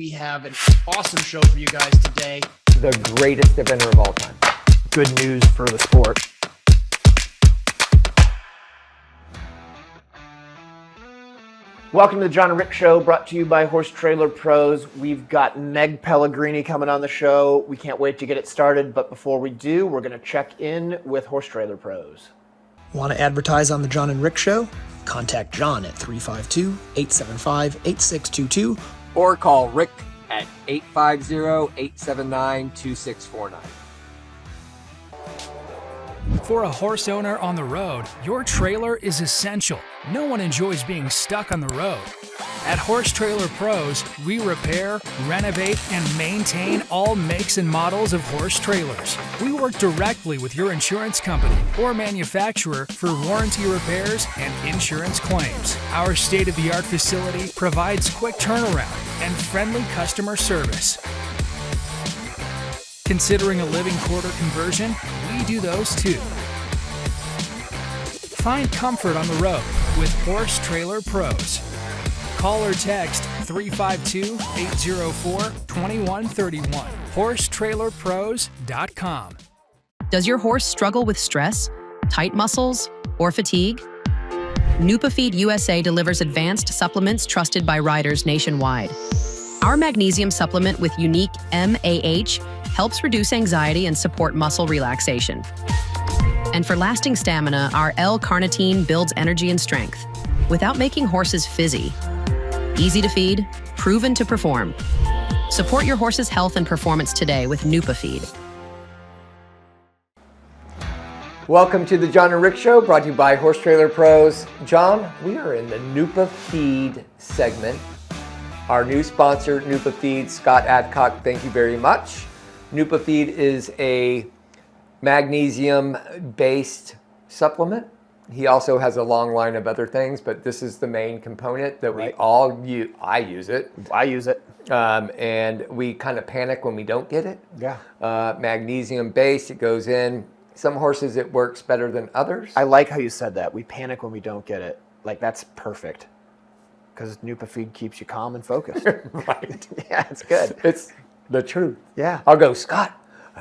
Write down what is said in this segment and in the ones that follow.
We have an awesome show for you guys today. The greatest eventer of all time. Good news for the sport. Welcome to the John and Rick Show, brought to you by Horse Trailer Pros. We've got Meg Pellegrini coming on the show. We can't wait to get it started, but before we do, we're going to check in with Horse Trailer Pros. Want to advertise on the John and Rick Show? Contact John at 352-875-8622. Or call Rick at 850-879-2649. For a horse owner on the road, your trailer is essential. No one enjoys being stuck on the road. At Horse Trailer Pros, we repair, renovate, and maintain all makes and models of horse trailers. We work directly with your insurance company or manufacturer for warranty repairs and insurance claims. Our state-of-the-art facility provides quick turnaround and friendly customer service. Considering a living quarter conversion? We do those too. Find comfort on the road with Horse Trailer Pros. Call or text 352-804-2131. HorseTrailerPros.com. Does your horse struggle with stress, tight muscles, or fatigue? Nupeed USA delivers advanced supplements trusted by riders nationwide. Our magnesium supplement with unique MAH helps reduce anxiety and support muscle relaxation. And for lasting stamina, our L-carnitine builds energy and strength without making horses fizzy. Easy to feed, proven to perform. Support your horse's health and performance today with Nupeed. Welcome to the John and Rick Show, brought to you by Horse Trailer Pros. John, we are in the Nupeed segment. Our new sponsor, Nupeed, Scott Adcock, thank you very much. Nupeed is a magnesium-based supplement. He also has a long line of other things, but this is the main component that we all use. I use it. I use it. And we kind of panic when we don't get it. Yeah. Magnesium-based, it goes in. Some horses it works better than others. I like how you said that. We panic when we don't get it. Like, that's perfect. Because Nupeed keeps you calm and focused. Right. Yeah, it's good. It's the truth. Yeah. I'll go, Scott,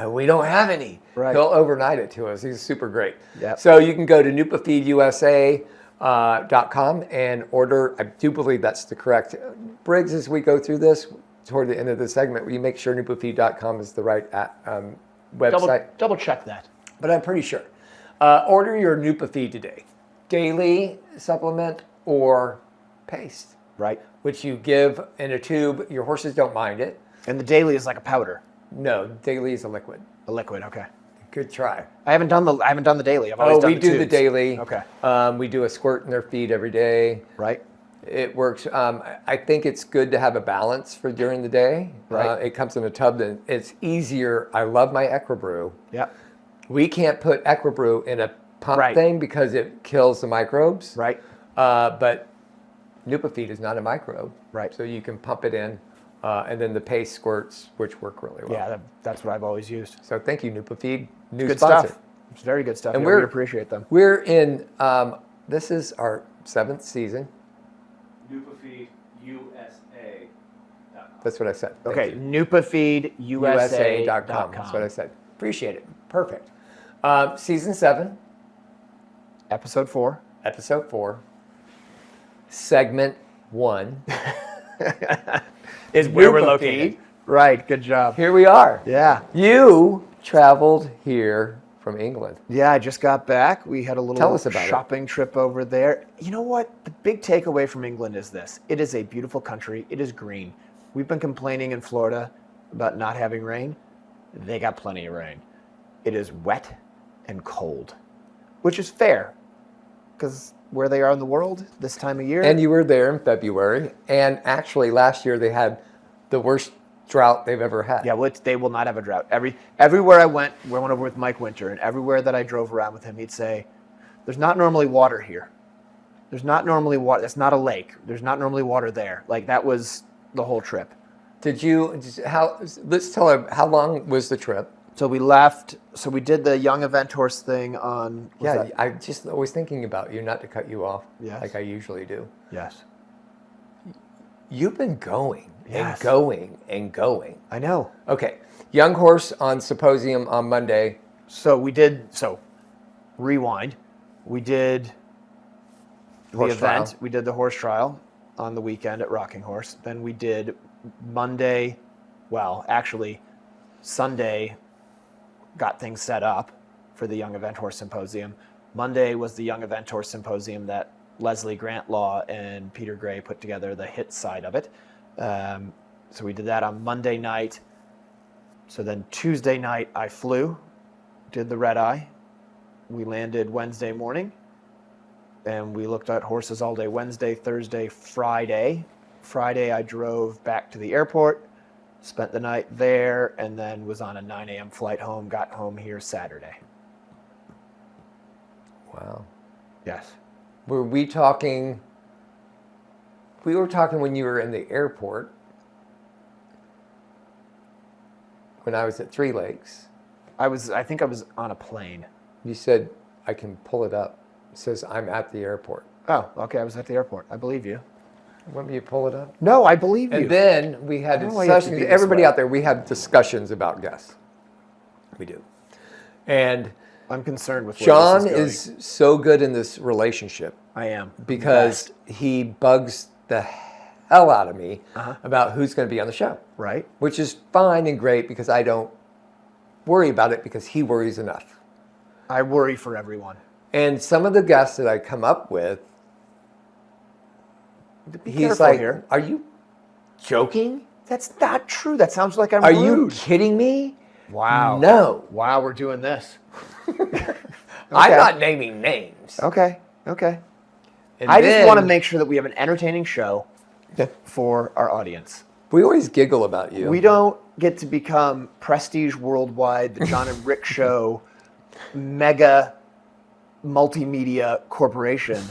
we don't have any. Right. He'll overnight it to us. He's super great. Yep. So you can go to nupeedusa.com and order. I do believe that's the correct. Briggs, as we go through this, toward the end of the segment, will you make sure nupeed.com is the right website? Double check that. But I'm pretty sure. Order your Nupeed today. Daily supplement or paste. Right. Which you give in a tube. Your horses don't mind it. And the daily is like a powder. No, daily is a liquid. A liquid, okay. Good try. I haven't done the daily. I've always done we the do the tubes. daily. Okay. We do a squirt in their feed every day. Right. It works. I think it's good to have a balance for during the day. Right. It comes in a tub. And it's easier. I love my Equa Brew. Yeah. We can't put Equa Brew in a pump Right. thing because it kills the microbes. Right. But Nupeed is not a microbe. Right. So you can pump it in. And then the paste squirts, which work really well. Yeah, that's what I've always used. So thank you, Nupeed. New Good sponsor. stuff. It's very good stuff. And I we really appreciate them. We're in, this is our 7th season. NupeedUSA.com. That's what I said. Thank Okay, you. NupeedUSA.com. That's what I said. Appreciate it. Perfect. Season 7, Episode 4. Episode 4, Segment 1. Is where we're Nupeed. located. Right, good job. Here we are. Yeah. You traveled here from England. Yeah, I just got back. We had a little Tell us about it. shopping trip over there. You know what? The big takeaway from England is this. It is a beautiful country. It is green. We've been complaining in Florida about not having rain. They got plenty of rain. It is wet and cold, which is fair because where they are in the world this time of year. And you were there in February. And actually, last year they had the worst drought they've ever had. Yeah, well, they will not have a drought. Everywhere I went over with Mike Winter, and everywhere that I drove around with him, he'd say, "There's not normally water here. There's not normally water. That's not a lake. There's not normally water there." Like that was the whole trip. Let's tell her, how long was the trip? So we left. So we did the young event horse thing on. I'm just always thinking about you, not to cut you off Yes. like I usually do. Yes. You've been going. and going and going. I know. Okay, young horse on symposium on Monday. Rewind. We did the Horse event. trial. We did the horse trial on the weekend at Rocking Horse. Then we did Monday, well, actually Sunday, got things set up for the Young Event Horse Symposium. Monday was the Young Event Horse Symposium that Leslie Grantlaw and Peter Gray put together, the hit side of it. So we did that on Monday night. So then Tuesday night I flew, did the red eye. We landed Wednesday morning, and we looked at horses all day Wednesday, Thursday, Friday. Friday I drove back to the airport, spent the night there, and then was on a 9 a.m. flight home, got home here Saturday. Wow. Yes. Were we talking? We were talking when you were in the airport. When I was at Three Lakes. I think I was on a plane. You said, I can pull it up. It says, I'm at the airport. Oh, okay, I was at the airport. I believe you. Want me to pull it up? No, I believe you. And then we had I don't know why you have to discussions. be this Everybody way. out there, we have discussions about guests. We do. And I'm concerned with where John this is going. is so good in this relationship I am. because he bugs the hell out of me about who's going to be on the show. Right? Which is fine and great because I don't worry about it because he worries enough. I worry for everyone. And some of the guests that I come up with, Be he's careful like, here. are you joking? That's not true. That sounds like I'm Are rude. you kidding me? Wow. No. Wow, we're doing this. I'm not naming names. Okay. And I just then- want to make sure that we have an entertaining show for our audience. We always giggle about you. We don't get to become Prestige Worldwide, the John and Rick Show, mega multimedia corporation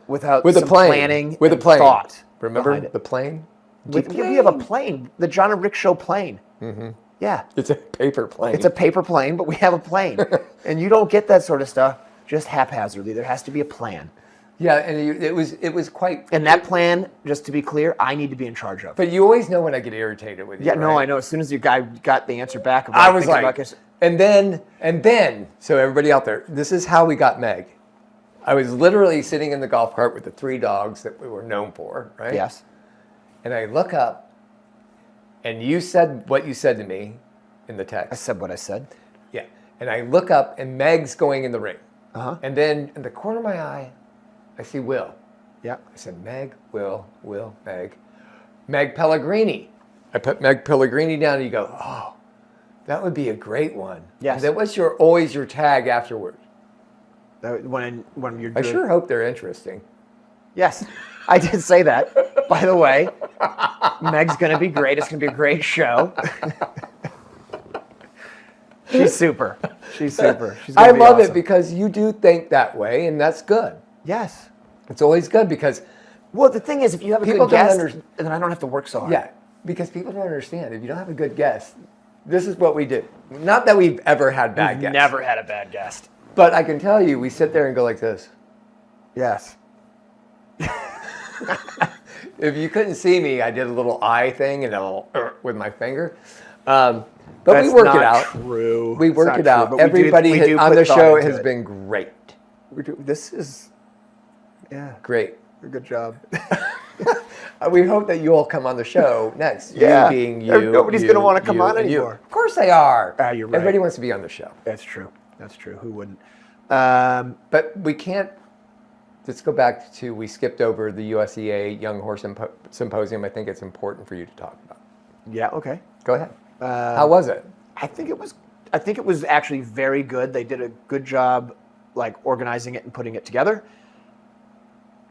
without with a some plane. planning With a and plane. thought. Remember behind it. the plane? We have a plane, the John and Rick Show plane. Mm-hmm. Yeah. It's a paper plane. It's a paper plane, but we have a plane. And you don't get that sort of stuff just haphazardly. There has to be a plan. Yeah, and it was quite. And that plan, just to be clear, I need to be in charge of. But you always know when I get irritated with you. Yeah, no, right? I know. As soon as you guy got the answer back, I was thinking like, about this- and then, so everybody out there, this is how we got Meg. I was literally sitting in the golf cart with the 3 dogs that we were known for, right? yes, And I look up, and you said what you said to me in the I text. said what I said. Yeah. And I look up, and Meg's going in the ring. Uh-huh. And then in the corner of my eye, I see Will. Yeah. I said, Meg, Will, Meg. Meg Pellegrini. I put Meg Pellegrini down, and you go, oh, that would be a great one. Yes. And that was always your tag afterward. When you're I doing, sure hope they're interesting. Yes, I did say that. By the way, Meg's going to be great. It's going to be a great show. She's super. She's super. She's gonna I be love it awesome. because you do think that way, and that's good. Yes. It's always good because, Well, the thing is, if you have a People good don't guest, then I don't have to work so hard. yeah, because people don't understand. If you don't have a good guest, this is what we do. Not that we've ever had bad guests. Never had a bad guest. But I can tell you, we sit there and go like this. Yes. If you couldn't see me, I did a little eye thing and a little with my finger. But we work it out. True. We It's work not it true, out. but we Everybody do on put the thought show into has it. been great. This is, yeah, Great. a good job. We hope that you all come on the show next. Yeah. You being you. Nobody's you, gonna wanna come you, on and you. anymore. Of course they are. You're right. Everybody wants to be on the show. That's true. That's true. Who wouldn't? But we can't. Let's go back to, we skipped over the USEA Young Horse Symposium. I think it's important for you to talk about. Yeah. Okay. Go ahead. How was it? I think it was actually very good. They did a good job, like organizing it and putting it together.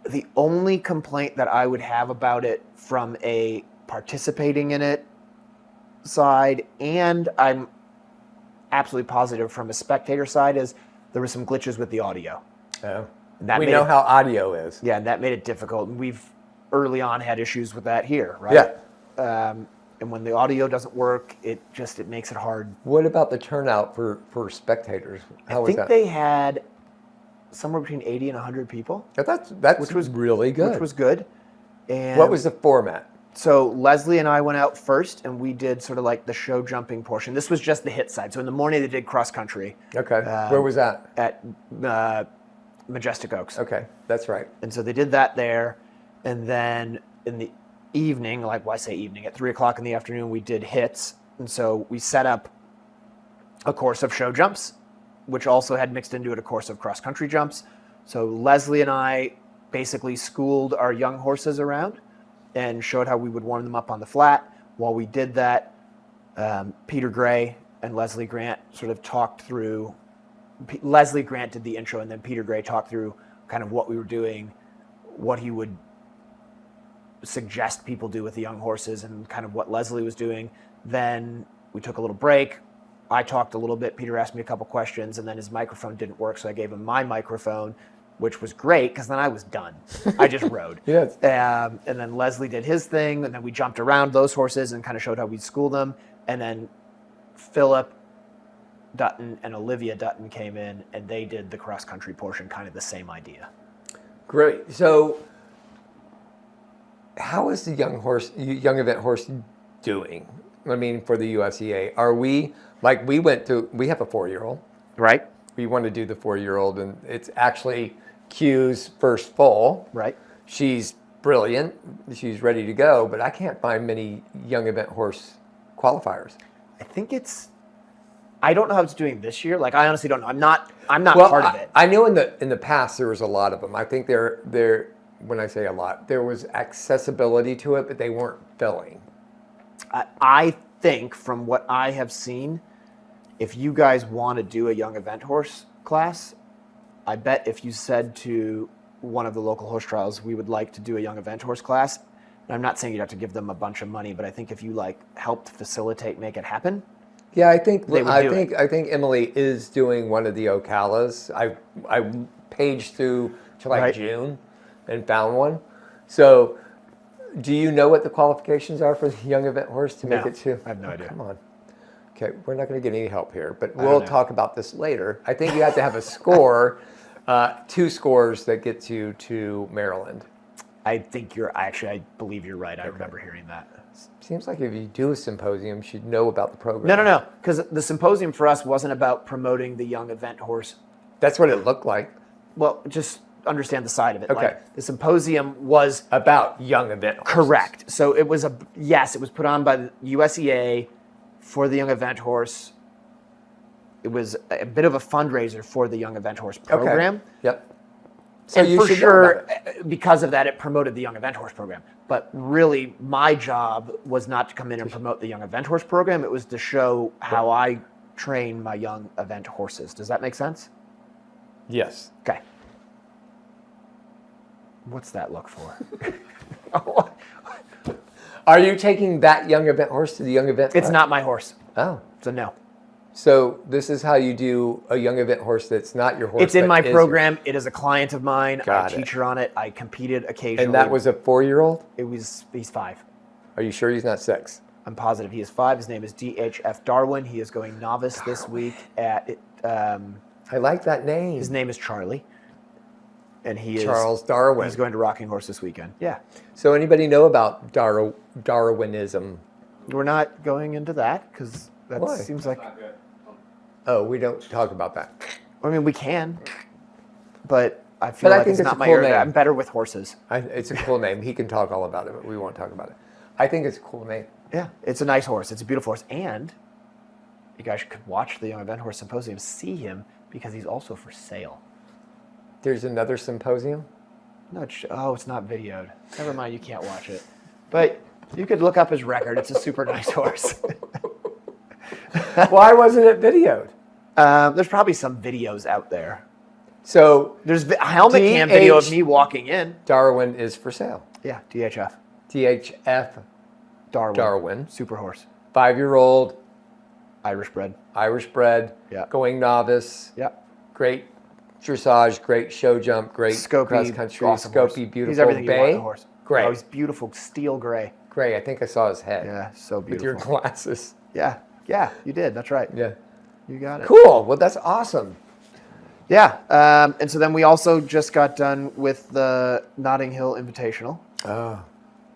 The only complaint that I would have about it from a participating in it side, and I'm absolutely positive from a spectator side, is there were some glitches with the audio. Oh. That We made know it- how audio is. Yeah, and that made it difficult. And we've early on had issues with that here, right? Yeah. And when the audio doesn't work, it makes it hard. What about the turnout for spectators? How I was think that? they had somewhere between 80 and 100 people, That's which was really good. Which was good. And What was the format? So Leslie and I went out first, and we did sort of like the show jumping portion. This was just the hit side. So in the morning they did cross country. Okay. Where was that? At Majestic Oaks. Okay, that's right. And so they did that there, and then in the evening, like why say evening, at 3:00 in the afternoon, we did hits, and so we set up a course of show jumps, which also had mixed into it a course of cross country jumps. So Leslie and I basically schooled our young horses around and showed how we would warm them up on the flat. While we did that, Peter Gray and Leslie Grant sort of talked through. Leslie Grant did the intro, and then Peter Gray talked through kind of what we were doing, what he would suggest people do with the young horses, and kind of what Leslie was doing. Then we took a little break. I talked a little bit. Peter asked me a couple questions, and then his microphone didn't work, so I gave him my microphone, which was great because then I was done. I just rode. Yes. And then Leslie did his thing, and then we jumped around those horses and kind of showed how we'd school them. And then Philip Dutton and Olivia Dutton came in, and they did the cross-country portion, kind of the same idea. Great. So how is the young event horse doing? I mean, for the USEA, are we, like we have a 4-year-old. Right. We want to do the 4-year-old, and it's actually Q's first foal. Right. She's brilliant. She's ready to go, but I can't find many young event horse qualifiers. I don't know how it's doing this year. Like, I honestly don't know. I'm not Well, part of it. I know in the past there was a lot of them. I think there when I say a lot, there was accessibility to it, but they weren't filling. I think from what I have seen, if you guys want to do a young event horse class, I bet if you said to one of the local horse trials, we would like to do a young event horse class, and I'm not saying you'd have to give them a bunch of money, but I think if you helped facilitate, make it happen. Yeah, I think Emily is doing one of the Ocalas. I paged through to Right. June and found one. So, do you know what the qualifications are for the young event horse to make No, it to? I have no idea. Come on. Okay, we're not going to get any help here, but don't we'll know. talk about this later. I think you have to have a score, 2 scores that gets you to Maryland. I believe you're right. I remember hearing that. Seems like if you do a symposium, you should know about the program. No. Because the symposium for us wasn't about promoting the young event horse. That's what it looked like. Well, just understand the side of it. Okay. The symposium was About young event horses. correct. So it was it was put on by the USEA for the young event horse. It was a bit of a fundraiser for the young event horse program. Okay. Yep. So And you for should know sure, about it. because of that, it promoted the young event horse program. But really, my job was not to come in and promote the young event horse program. It was to show how I train my young event horses. Does that make sense? Yes. Okay. What's that look for? Are you taking that young event horse to the young event? It's not my horse. Oh. So no. So this is how you do a young event horse that's not your horse. It's in but my is program. It is a client of mine. Got I it. teach her on it. I competed occasionally. And that was a 4-year-old? He's 5. Are you sure he's not 6? I'm positive he is 5. His name is DHF Darwin. He is going novice this week at, I like that name. his name is Charlie. And he Charles Darwin. He's going to Rocking Horse this weekend. Yeah. So anybody know about Darwinism? We're not going into that because that Why? seems like, Not good. Oh, we don't talk about that. I mean, we can, but I feel But I like think it's it's not a my cool area. name. I'm better with horses. It's a cool name. He can talk all about it, but we won't talk about it. I think it's a cool name. Yeah. It's a nice horse. It's a beautiful horse. And you guys could watch the Young Event Horse Symposium, see him because he's also for sale. There's another symposium? No, it's not videoed. Never mind, you can't watch it. But you could look up his record. It's a super nice horse. Why wasn't it videoed? There's probably some videos out there. So There's a helmet cam video of me walking in. Darwin is for sale. Yeah, DHF. DHF Darwin. Super horse. 5-year-old, Irish bred. Irish bred, Yeah. going novice, Yeah. great dressage, great show jump, great Scopy, cross country, awesome scopy, horse. beautiful. He's everything you want bay. in a horse. Great. Oh, he's beautiful, steel gray. Great. I think I saw his head. Yeah, so With beautiful. your glasses. Yeah, you did. That's right. Yeah. You got it. Cool. Well, that's awesome. Yeah, and so then we also just got done with the Notting Hill Invitational. Oh.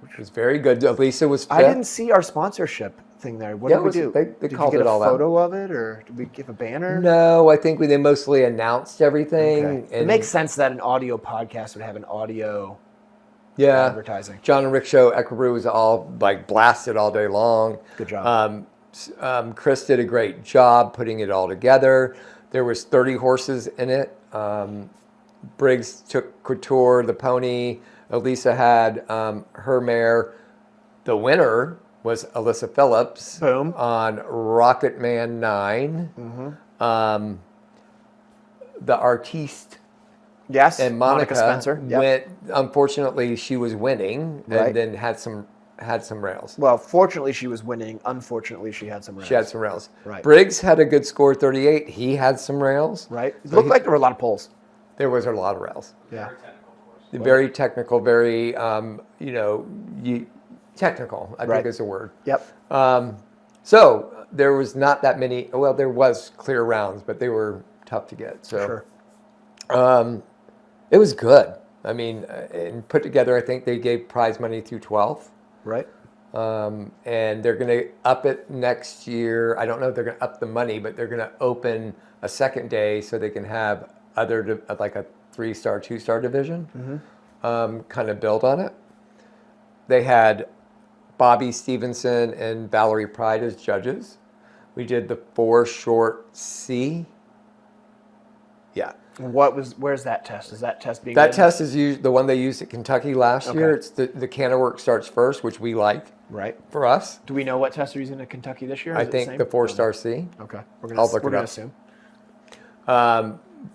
which was very good. Elisa was fifth. I didn't see our sponsorship thing there. What Yeah, did we do? they did called you get it all a out. photo of it, or did we give a banner? No, I think they mostly announced everything. Okay. It makes sense that an audio podcast would have an audio advertising. John and Rick show, Equa Brew was all like blasted all day long. Good job. Chris did a great job putting it all together. There was 30 horses in it. Briggs took Couture, the pony. Elisa had her mare. The winner was Alyssa Phillips. Boom. On Rocket Man 9. Mm-hmm. The artiste. Yes, And Monica Spencer. Yep. went. Unfortunately, she was winning, Right. and then had some rails. Well, fortunately, she was winning. Unfortunately, she had some rails. She had some rails. Right. Briggs had a good score, 38. He had some rails. Right. It So looked like there were a lot of polls. There was a lot of rails. Yeah. Very technical, very technical. I Right. think is a word. Yep. So there was not that many. Well, there was clear rounds, but they were tough to get. So Sure. it was good. I mean, and put together, I think they gave prize money through 12th. Right. And they're going to up it next year. I don't know if they're going to up the money, but they're going to open a second day so they can have like a 3-star, 2-star division, kind of build on it. They had Bobby Stevenson and Valerie Pride as judges. We did the 4 short C. Yeah. Where's that test? Is that test being That done? test is the one they used at Kentucky last year. It's the canter work starts first, which we like Right. for us. Do we know what test they're using at Kentucky this year? I Is it think same? the 4-star C. Okay. I'll look it We're gonna up. assume.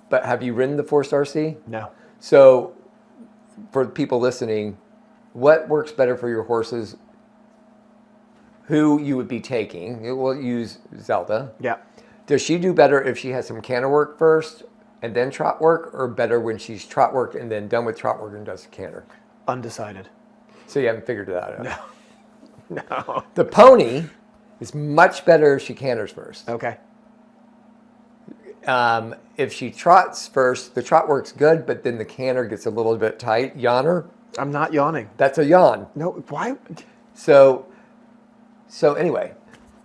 But have you ridden the 4-star C? No. So, for people listening, what works better for your horses? Who you would be taking? We'll use Zelda. Yeah. Does she do better if she has some canter work first and then trot work, or better when she's trot work and then done with trot work and does canter? Undecided. So you haven't figured that out. No. No. The pony is much better if she canters first. Okay. If she trots first, the trot work's good, but then the canter gets a little bit tight. Yawner, I'm not yawning. that's a yawn. No. Why? So anyway,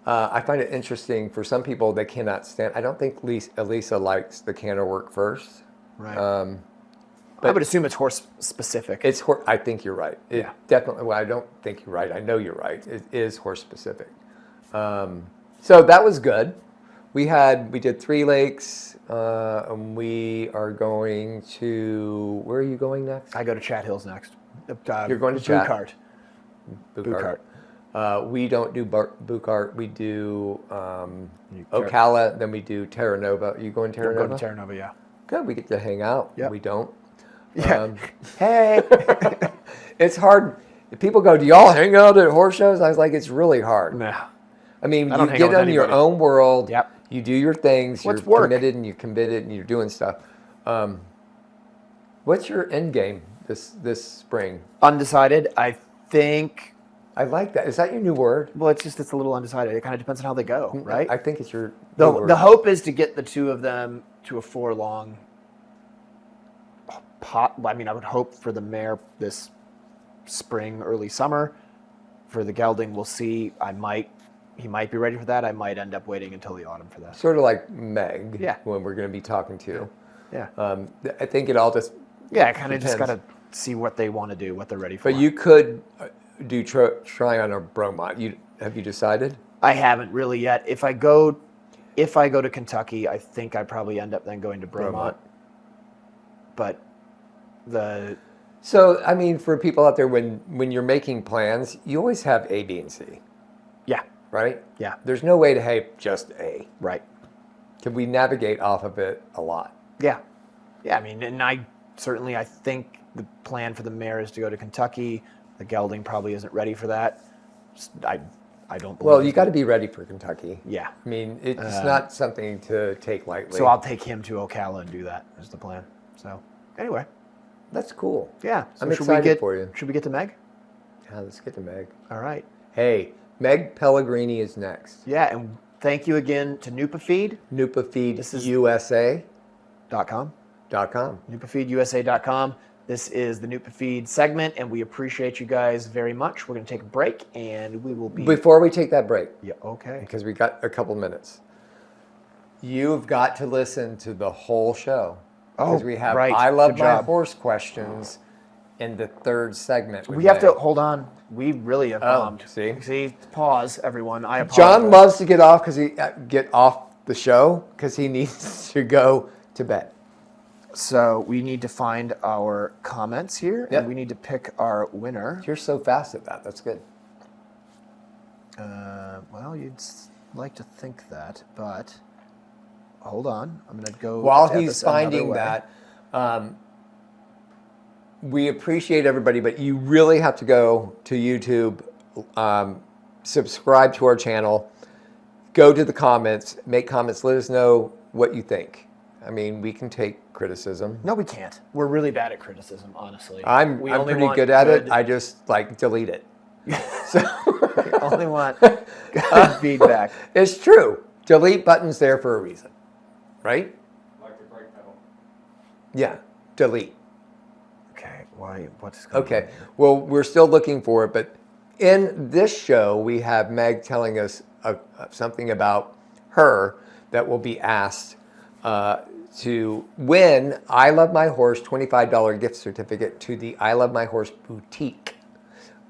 I find it interesting. For some people, they cannot stand. I don't think Elisa likes the canter work first. Right. But I would assume it's horse specific. I think you're right. It Yeah. definitely. Well, I don't think you're right. I know you're right. It is horse specific. So that was good. We did 3 lakes, and we are going to. Where are you going next? I go to Chat Hills next. You're going to Chat. Bucart. Bucart. We don't do Bucart. We do Ocala. Then we do Terra Nova. Are you going Terra I'm Nova? going to Terra Nova, yeah. Good. We get to hang out. Yep. We don't. Yeah. Hey. It's hard. If people go, do y'all hang out at horse shows? I was like, it's really hard. No. I mean, I don't you hang out get with in your anybody. own world. Yep. You do your things. What's You're work? committed and you're committed and you're doing stuff. What's your end game this spring? Undecided. I think. I like that. Is that your new word? Well, it's a little undecided. It kind of depends on how they go, right? I think it's your new word. The hope is to get the 2 of them to a 4-long pot. I mean, I would hope for the mare this spring, early summer. For the gelding, we'll see. He might be ready for that. I might end up waiting until the autumn for that. Sort of like Meg. Yeah. When we're going to be talking to. Yeah. I think it all just. Yeah, I kind of just got depends. to see what they want to do, what they're ready for. But you could do try on a Bromont. Have you decided? I haven't really yet. If I go to Kentucky, I think I probably end up then going to Bromont. But So, I mean, for people out there, when you're making plans, you always have A, B, and C, yeah, right? yeah, There's no way to have just A. right. Can we navigate off of it a lot? Yeah. Yeah, I mean, and I think the plan for the mare is to go to Kentucky. The gelding probably isn't ready for that. I don't believe. Well, you got to be ready for Kentucky. Yeah. I mean, it's not something to take lightly. So I'll take him to Ocala and do that is the plan. So anyway, That's cool. yeah. So I'm should we excited get, for you. Should we get to Meg? Yeah, let's get to Meg. All right. Hey, Meg Pellegrini is next. Yeah, and thank you again to Nupeed.com. NupeFeedUSA.com. NupeFeedUSA.com. This is the Nupeed segment, and we appreciate you guys very much. We're going to take a break, and we will be... Before we take that break, Yeah, okay. because we got a couple minutes, you've got to listen to the whole show. Because we have right. I Love Good My job. Horse questions in the third segment. We have to... Hold on. We really have bombed. see? Pause, everyone. I apologize. John loves to get off the show because he needs to go to bed. So we need to find our comments here, Yep. and we need to pick our winner. You're so fast at that. That's good. Well, you'd like to think that, but hold on. I'm going to go... While at he's this another finding way. that, we appreciate everybody, but you really have to go to YouTube, subscribe to our channel, go to the comments, make comments, let us know what you think. I mean, we can take criticism. No, we can't. We're really bad at criticism, honestly. I'm only pretty want good at it. I just delete it. So We only want good feedback. it's true. Delete button's there for a reason, right? Like the brake pedal. Yeah, delete. Okay, why? What's going on Okay, here? well, we're still looking for it, but in this show, we have Meg telling us something about her that will be asked to win I Love My Horse $25 gift certificate to the I Love My Horse boutique,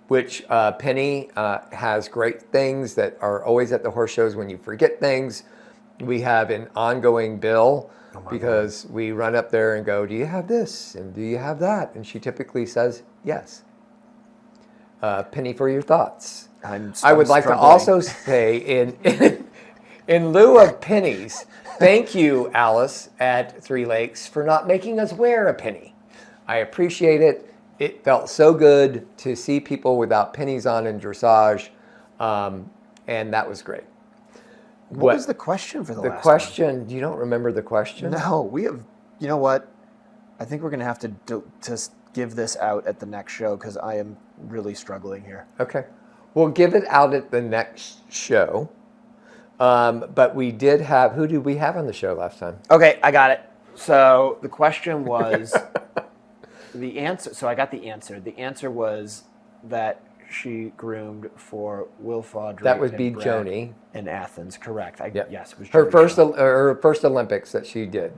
which Penny has great things that are always at the horse shows when you forget things. We have an ongoing bill because we run up there and go, do you have this? And do you have that? And she typically says, yes. Penny, for your thoughts. I would like to also say in lieu of pennies, thank you, Alice at Three Lakes, for not making us wear a penny. I appreciate it. It felt so good to see people without pennies on in dressage, and that was great. What was the question for the last question? You don't remember the question? No, we have... You know what? I think we're going to have to give this out at the next show because I am really struggling here. Okay. We'll give it out at the next show. But we did have... Who did we have on the show last time? Okay, I got it. So the question was... The answer... So I got the answer. The answer was that she groomed for Will Faudree. That would and be Brad Joni. in Athens, correct. Yep. Yes, it was Her Joni. first Olympics that she did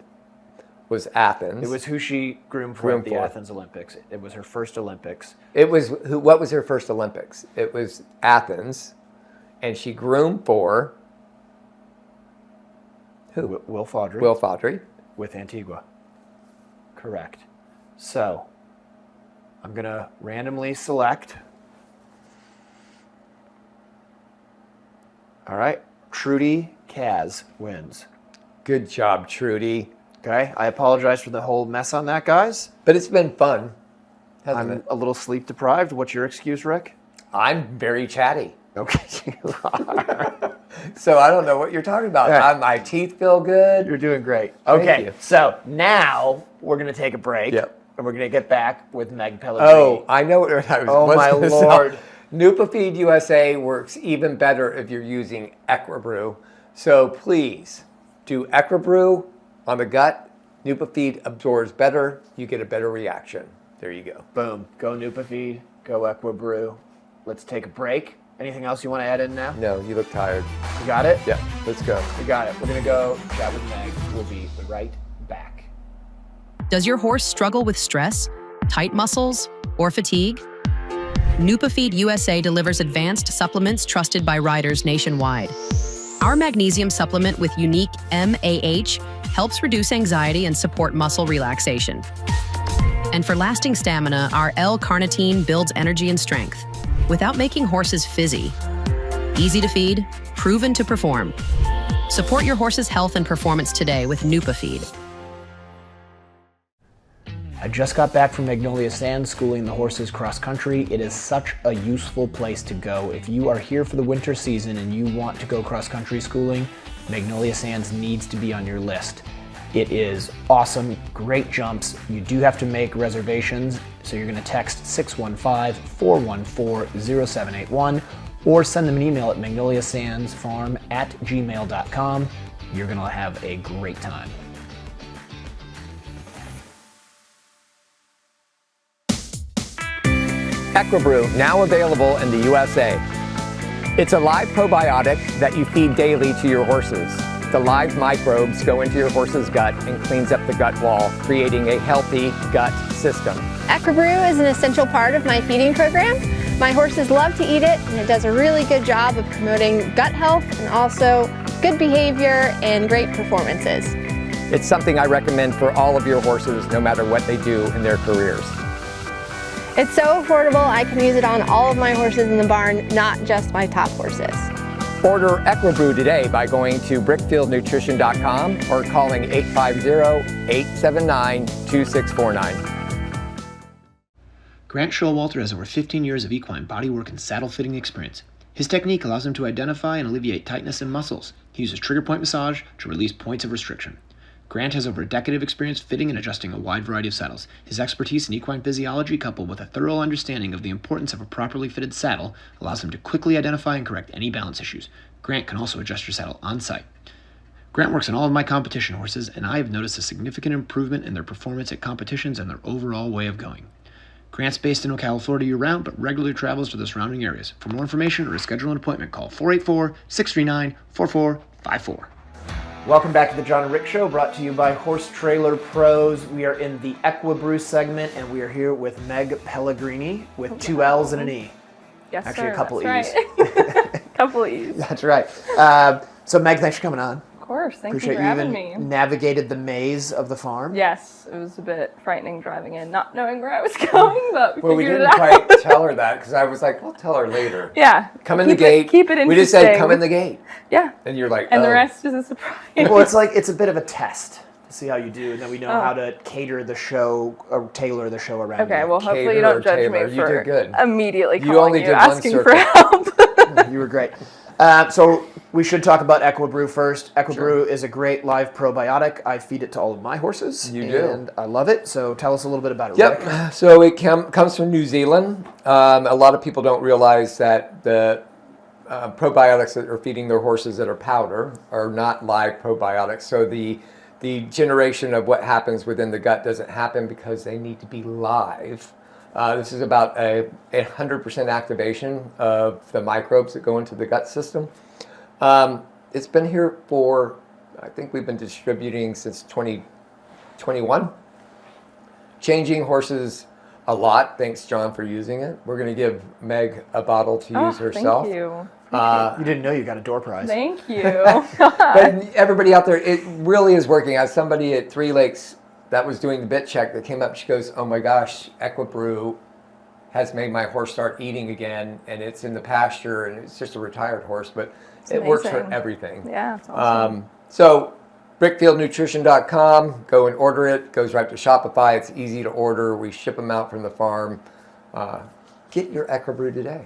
was Athens. It was who she groomed for at the Athens Olympics. It was her first Olympics. It was what was her first Olympics? It was Athens, and she groomed for who? Will Faudree. Will Faudree. With Antigua. Correct. So, I'm going to randomly select. All right. Trudy Kaz wins. Good job, Trudy. Okay. I apologize for the whole mess on that, guys. But it's been fun, hasn't I'm it? a little sleep deprived. What's your excuse, Rick? I'm very chatty. Okay. You are. So I don't know what you're talking about. Yeah. My teeth feel good. You're doing great. Thank Okay. you. So, now we're going to take a break. Yep. And we're going to get back with Meg Pellegrini. Oh, I know what I was. Oh, what's my gonna Lord. say. Nupeed USA works even better if you're using Equa Brew. So please do Equa Brew on the gut. Nupeed absorbs better. You get a better reaction. There you go. Boom. Go Nupeed. Go Equa Brew. Let's take a break. Anything else you want to add in now? No, you look tired. You got it? Yeah, let's go. We got it. We're going to go chat with Meg. We'll be right back. Does your horse struggle with stress, tight muscles, or fatigue? Nupeed USA delivers advanced supplements trusted by riders nationwide. Our magnesium supplement with unique MAH helps reduce anxiety and support muscle relaxation. And for lasting stamina, our L-carnitine builds energy and strength without making horses fizzy. Easy to feed, proven to perform. Support your horse's health and performance today with Nupeed. I just got back from Magnolia Sands schooling the horses cross country. It is such a useful place to go. If you are here for the winter season and you want to go cross country schooling, Magnolia Sands needs to be on your list. It is awesome, great jumps. You do have to make reservations, so you're going to text 615-414-0781 or send them an email at magnoliasandsfarm@gmail.com. You're going to have a great time. Equa Brew, now available in the USA. It's a live probiotic that you feed daily to your horses. The live microbes go into your horse's gut and cleans up the gut wall, creating a healthy gut system. Equa Brew is an essential part of my feeding program. My horses love to eat it, and it does a really good job of promoting gut health and also good behavior and great performances. It's something I recommend for all of your horses, no matter what they do in their careers. It's so affordable, I can use it on all of my horses in the barn, not just my top horses. Order Equa Brew today by going to brickfieldnutrition.com or calling 850-879-2649. Grant Showalter has over 15 years of equine bodywork and saddle fitting experience. His technique allows him to identify and alleviate tightness in muscles. He uses trigger point massage to release points of restriction. Grant has over a decade of experience fitting and adjusting a wide variety of saddles. His expertise in equine physiology, coupled with a thorough understanding of the importance of a properly fitted saddle, allows him to quickly identify and correct any balance issues. Grant can also adjust your saddle on site. Grant works on all of my competition horses, and I have noticed a significant improvement in their performance at competitions and their overall way of going. Grant's based in Ocala, Florida year-round, but regularly travels to the surrounding areas. For more information or to schedule an appointment, call 484-639-4454. Welcome back to the John and Rick Show, brought to you by Horse Trailer Pros. We are in the Equa Brew segment, and we are here with Meg Pellegrini with two L's and an E. Yes, Actually, sir, a couple that's E's. Right. Couple E's. That's right. So, Meg, thanks for coming on. Of course, thank Appreciate you for you having even me. navigated the maze of the farm. Yes, it was a bit frightening driving in, not knowing where I was going, but Well, we figured didn't it out. quite tell her that because I was like, we'll tell her later. Yeah. Come in the keep gate. Keep it interesting. We just said, come in the gate. Yeah. And you're like, And oh. the rest is a surprise. Well, it's a bit of a test to see how you do, and then we know Oh. how to cater the show or tailor the show around Okay, you. well, hopefully Cater you or don't judge Taylor, me you for did good. immediately You calling only you, did one asking for circle. help. You were great. So we should talk about Equa Brew first. Equa Brew is a great live probiotic. I feed it to all of my horses. You do. And I love it. So tell us a little bit about it, Yep. Rick. So it comes from New Zealand. A lot of people don't realize that the probiotics that are feeding their horses that are powder are not live probiotics. So the generation of what happens within the gut doesn't happen because they need to be live. This is about a 100% activation of the microbes that go into the gut system. It's been here for, I think we've been distributing since 2021. Changing horses a lot. Thanks, John, for using it. We're going to give Meg a bottle to use herself. Thank you. You didn't know you got a door prize. Thank you. But everybody out there, it really is working. I had somebody at Three Lakes that was doing the bit check that came up. She goes, oh my gosh, Equa Brew has made my horse start eating again, and it's in the pasture, and it's just a retired horse, but it works for amazing. everything. Yeah, it's awesome. So brickfieldnutrition.com, go and order it. It goes right to Shopify. It's easy to order. We ship them out from the farm. Get your Equa Brew today.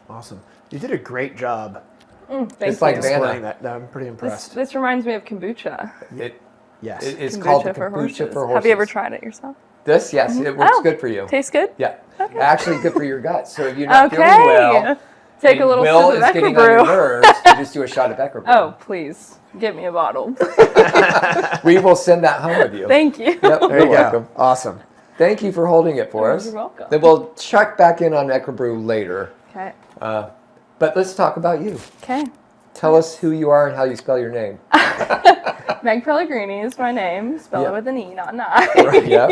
Awesome. You did a great job Thank it's you. like displaying Vanna. that. I'm pretty impressed. This reminmes me of kombucha. Yes. It's Kombucha called the for kombucha horses. for horses. Have you ever tried it yourself? This? Yes, it works Oh, good for you. Tastes good? Yeah. Actually good for your gut. So if you're not feeling Okay. well, Take a and little Will sip is of Equa getting on your Brew. nerves, you just do a shot of Equa Brew. Oh, please. Get me a bottle. We will send that home with you. Thank you. Yep, There you're you welcome. go. Awesome. Thank you for holding it for us. You're welcome. Then we'll check back in on Equa Brew later. Okay. But let's talk about you. Okay. Tell us who you are and how you spell your name. Meg Pellegrini is my name. Spell Yeah. it with an E, not an I. Yeah.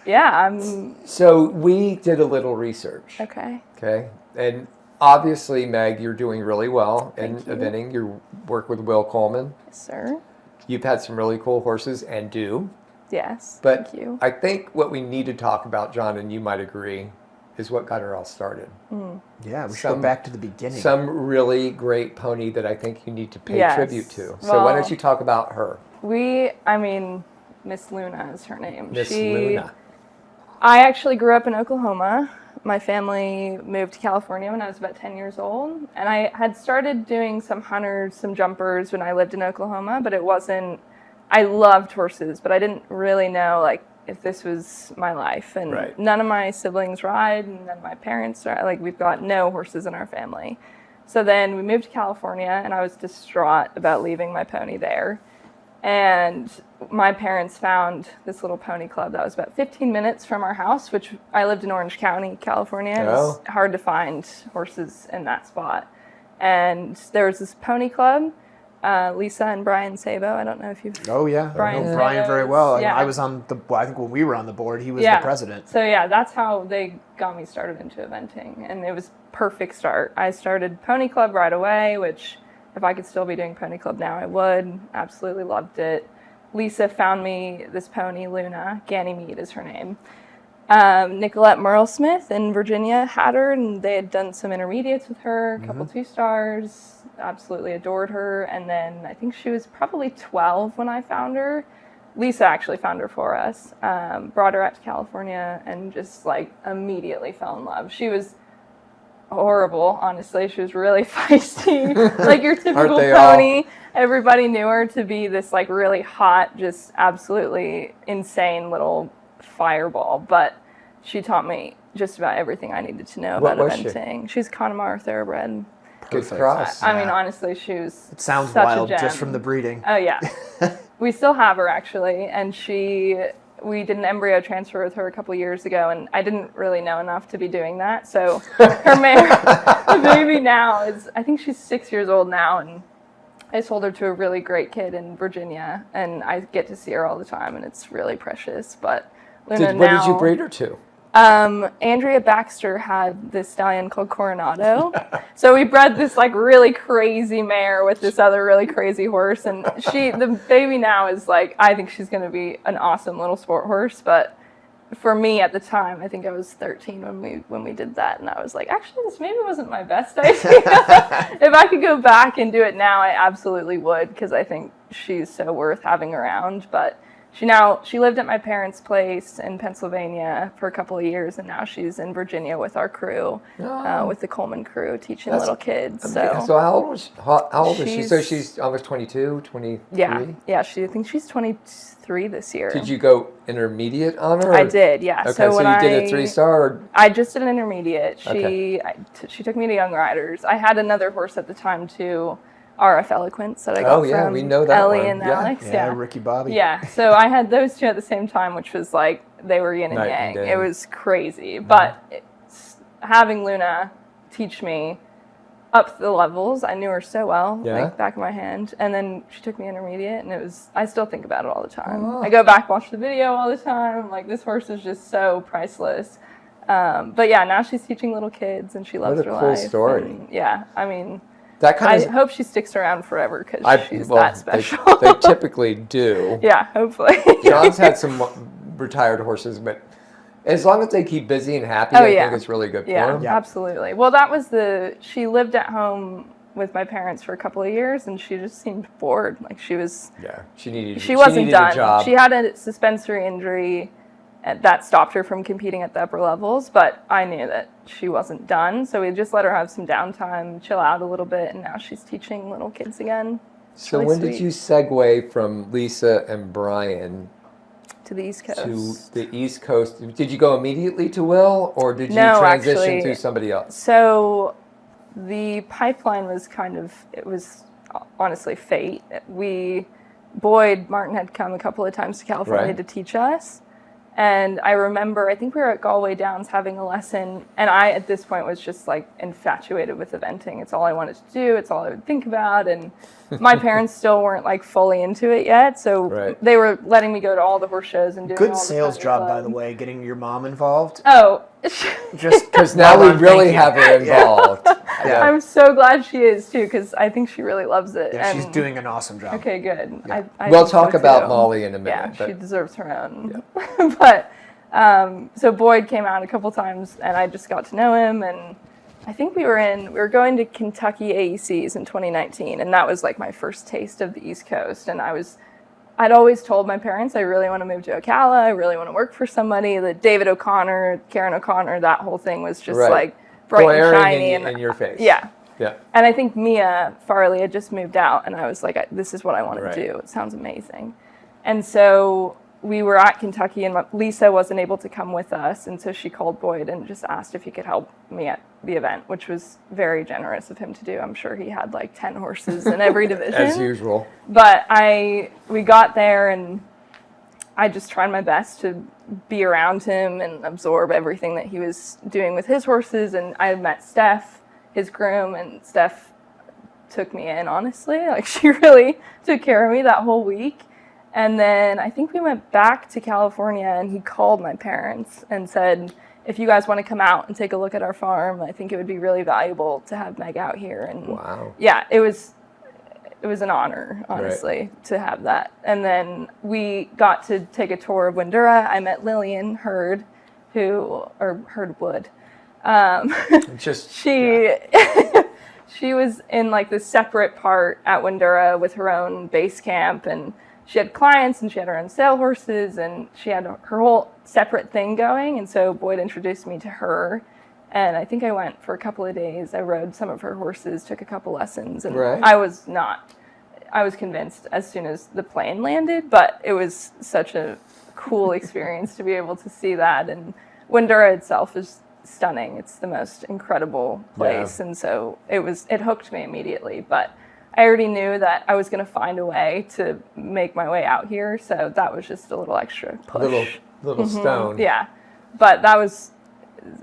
Yeah, I'm So we did a little research. okay. Okay. And obviously, Meg, you're doing really well in Thank you. eventing. You work with Will Coleman. Yes, sir. You've had some really cool horses and do. Yes. But thank you. I think what we need to talk about, John, and you might agree, is what got her all started. Yeah, we should go back to the beginning. Some really great pony that I think you need to pay Yes. tribute to. So why Well, don't you talk about her? Miss Luna is her name. Miss Luna. I actually grew up in Oklahoma. My family moved to California when I was about 10 years old. And I had started doing some hunters, some jumpers when I lived in Oklahoma, but it wasn't, I loved horses, but I didn't really know like if this was my life. And Right. none of my siblings ride, and none of my parents ride. Like we've got no horses in our family. So then we moved to California, and I was distraught about leaving my pony there. And my parents found this little pony club that was about 15 minutes from our house, which I lived in Orange County, California. It was hard to find horses in that spot. And there was this pony club, Lisa and Brian Sabo. I don't know if you've... Oh, yeah. Brian I know Brian very well. Yeah. I was on I think when we were on the board, he was the president. So, yeah, that's how they got me started into eventing. And it was perfect start. I started pony club right away, which if I could still be doing pony club now, I would. Absolutely loved it. Lisa found me this pony, Luna. Ganymede is her name. Nicolette Merle-Smith in Virginia had her, and they had done some intermediates with her, a couple 2-stars. Absolutely adored her. And then I think she was probably 12 when I found her. Lisa actually found her for us. Brought her out to California and just like immediately fell in love. She was horrible, honestly. She was really feisty, like your typical pony. All? Everybody knew her to be this like really hot, just absolutely insane little fireball. But she taught me just about everything I needed to know about eventing. She's Connemara Thoroughbred. Good cross. I mean, honestly, she was It sounds such wild a gem. just from the breeding. Oh, yeah. We still have her, actually, and we did an embryo transfer with her a couple years ago, and I didn't really know enough to be doing that, so her mare, the baby now, I think she's 6 years old now, and I sold her to a really great kid in Virginia, and I get to see her all the time, and it's really precious, but Luna What did you breed her to? Andrea Baxter had this stallion called Coronado. So we bred this like really crazy mare with this other really crazy horse. And the baby now is like, I think she's going to be an awesome little sport horse. But for me at the time, I think I was 13 when we did that. And I was like, actually, this maybe wasn't my best idea. If I could go back and do it now, I absolutely would, because I think she's so worth having around. But she lived at my parents' place in Pennsylvania for a couple of years, and now she's in Virginia with our crew, with the Coleman crew, teaching little kids. So how old is she? So she's almost 22, 23? Yeah. I think she's 23 this year. Did you go intermediate on her? I did, yeah. Okay, so you did a 3-star? I just did an intermediate. She took me to Young Riders. I had another horse at the time, too. RF Eloquence that I got from we know that Ellie one. and Alex. Yeah, Ricky Bobby. Yeah, so I had those two at the same time, which was like, they were yin and yang. It was crazy. But having Luna teach me up the levels, I knew her so well, like back of my hand. And then she took me intermediate, and I still think about it all the time. I go back, watch the video all the time. I'm like, this horse is just so priceless. But yeah, now she's teaching little kids, and she loves her life. What a cool story. And yeah, I mean... I hope she sticks around forever, because she's that special. They typically do. Yeah, hopefully. John's had some retired horses, but as long as they keep busy and happy, I think it's really good for them. Yeah, absolutely. Well, that was she lived at home with my parents for a couple of years, and she just seemed bored. Like she wasn't done. A job. She had a suspensory injury that stopped her from competing at the upper levels, but I knew that she wasn't done, so we just let her have some downtime, chill out a little bit, and now she's teaching little kids again. So really when did you segue from Lisa and Brian to the East Coast? To the East Coast. Did you go immediately to Will, or did you transition to somebody else? So the pipeline was it was honestly fate. Boyd Martin had come a couple of times to California to teach us. And I remember, I think we were at Galway Downs having a lesson, and I, at this point, was just like infatuated with eventing. It's all I wanted to do. It's all I would think about. And my parents still weren't like fully into it yet, so they were letting me go to all the horse shows and doing all the sales job, by the way, getting your mom involved. Oh, just because now we really have her involved. Yeah. I'm so glad she is too, because I think she really loves it. Yeah, she's doing an awesome job. Okay, good. Yeah. We'll talk about Molly in a minute. Yeah, she deserves her own. Yeah. But so Boyd came out a couple times, and I just got to know him, and I think we were going to Kentucky AECs in 2019, and that was like my first taste of the East Coast. And I'd always told my parents I really want to move to Ocala. I really want to work for somebody. That David O'Connor, Karen O'Connor, that whole thing was just like bright and shiny in your face. Yeah. Yeah. And I think Mia Farley had just moved out, and I was like, this is what I want to do. It sounds amazing. And so we were at Kentucky, and Lisa wasn't able to come with us, and so she called Boyd and just asked if he could help me at the event, which was very generous of him to do. I'm sure he had like 10 horses in every division. As usual. But we got there, and I just tried my best to be around him and absorb everything that he was doing with his horses. And I met Steph, his groom, and Steph took me in, honestly. Like, she really took care of me that whole week. And then I think we went back to California, and he called my parents and said, if you guys want to come out and take a look at our farm, I think it would be really valuable to have Meg out here. And wow. Yeah, it was an honor, honestly, to have that. And then we got to take a tour of Windura. I met Lillian Hurd, Hurdwood. She was in like this separate part at Windura with her own base camp, and she had clients, and she had her own sale horses, and she had her whole separate thing going. And so Boyd introduced me to her, and I think I went for a couple of days. I rode some of her horses, took a couple lessons, and right. I was convinced as soon as the plane landed, but it was such a cool experience to be able to see that. And Windura itself is stunning. It's the most incredible place. Yeah. And so it hooked me immediately, but I already knew that I was going to find a way to make my way out here. So that was just a little extra push. Little stone. Yeah. But that was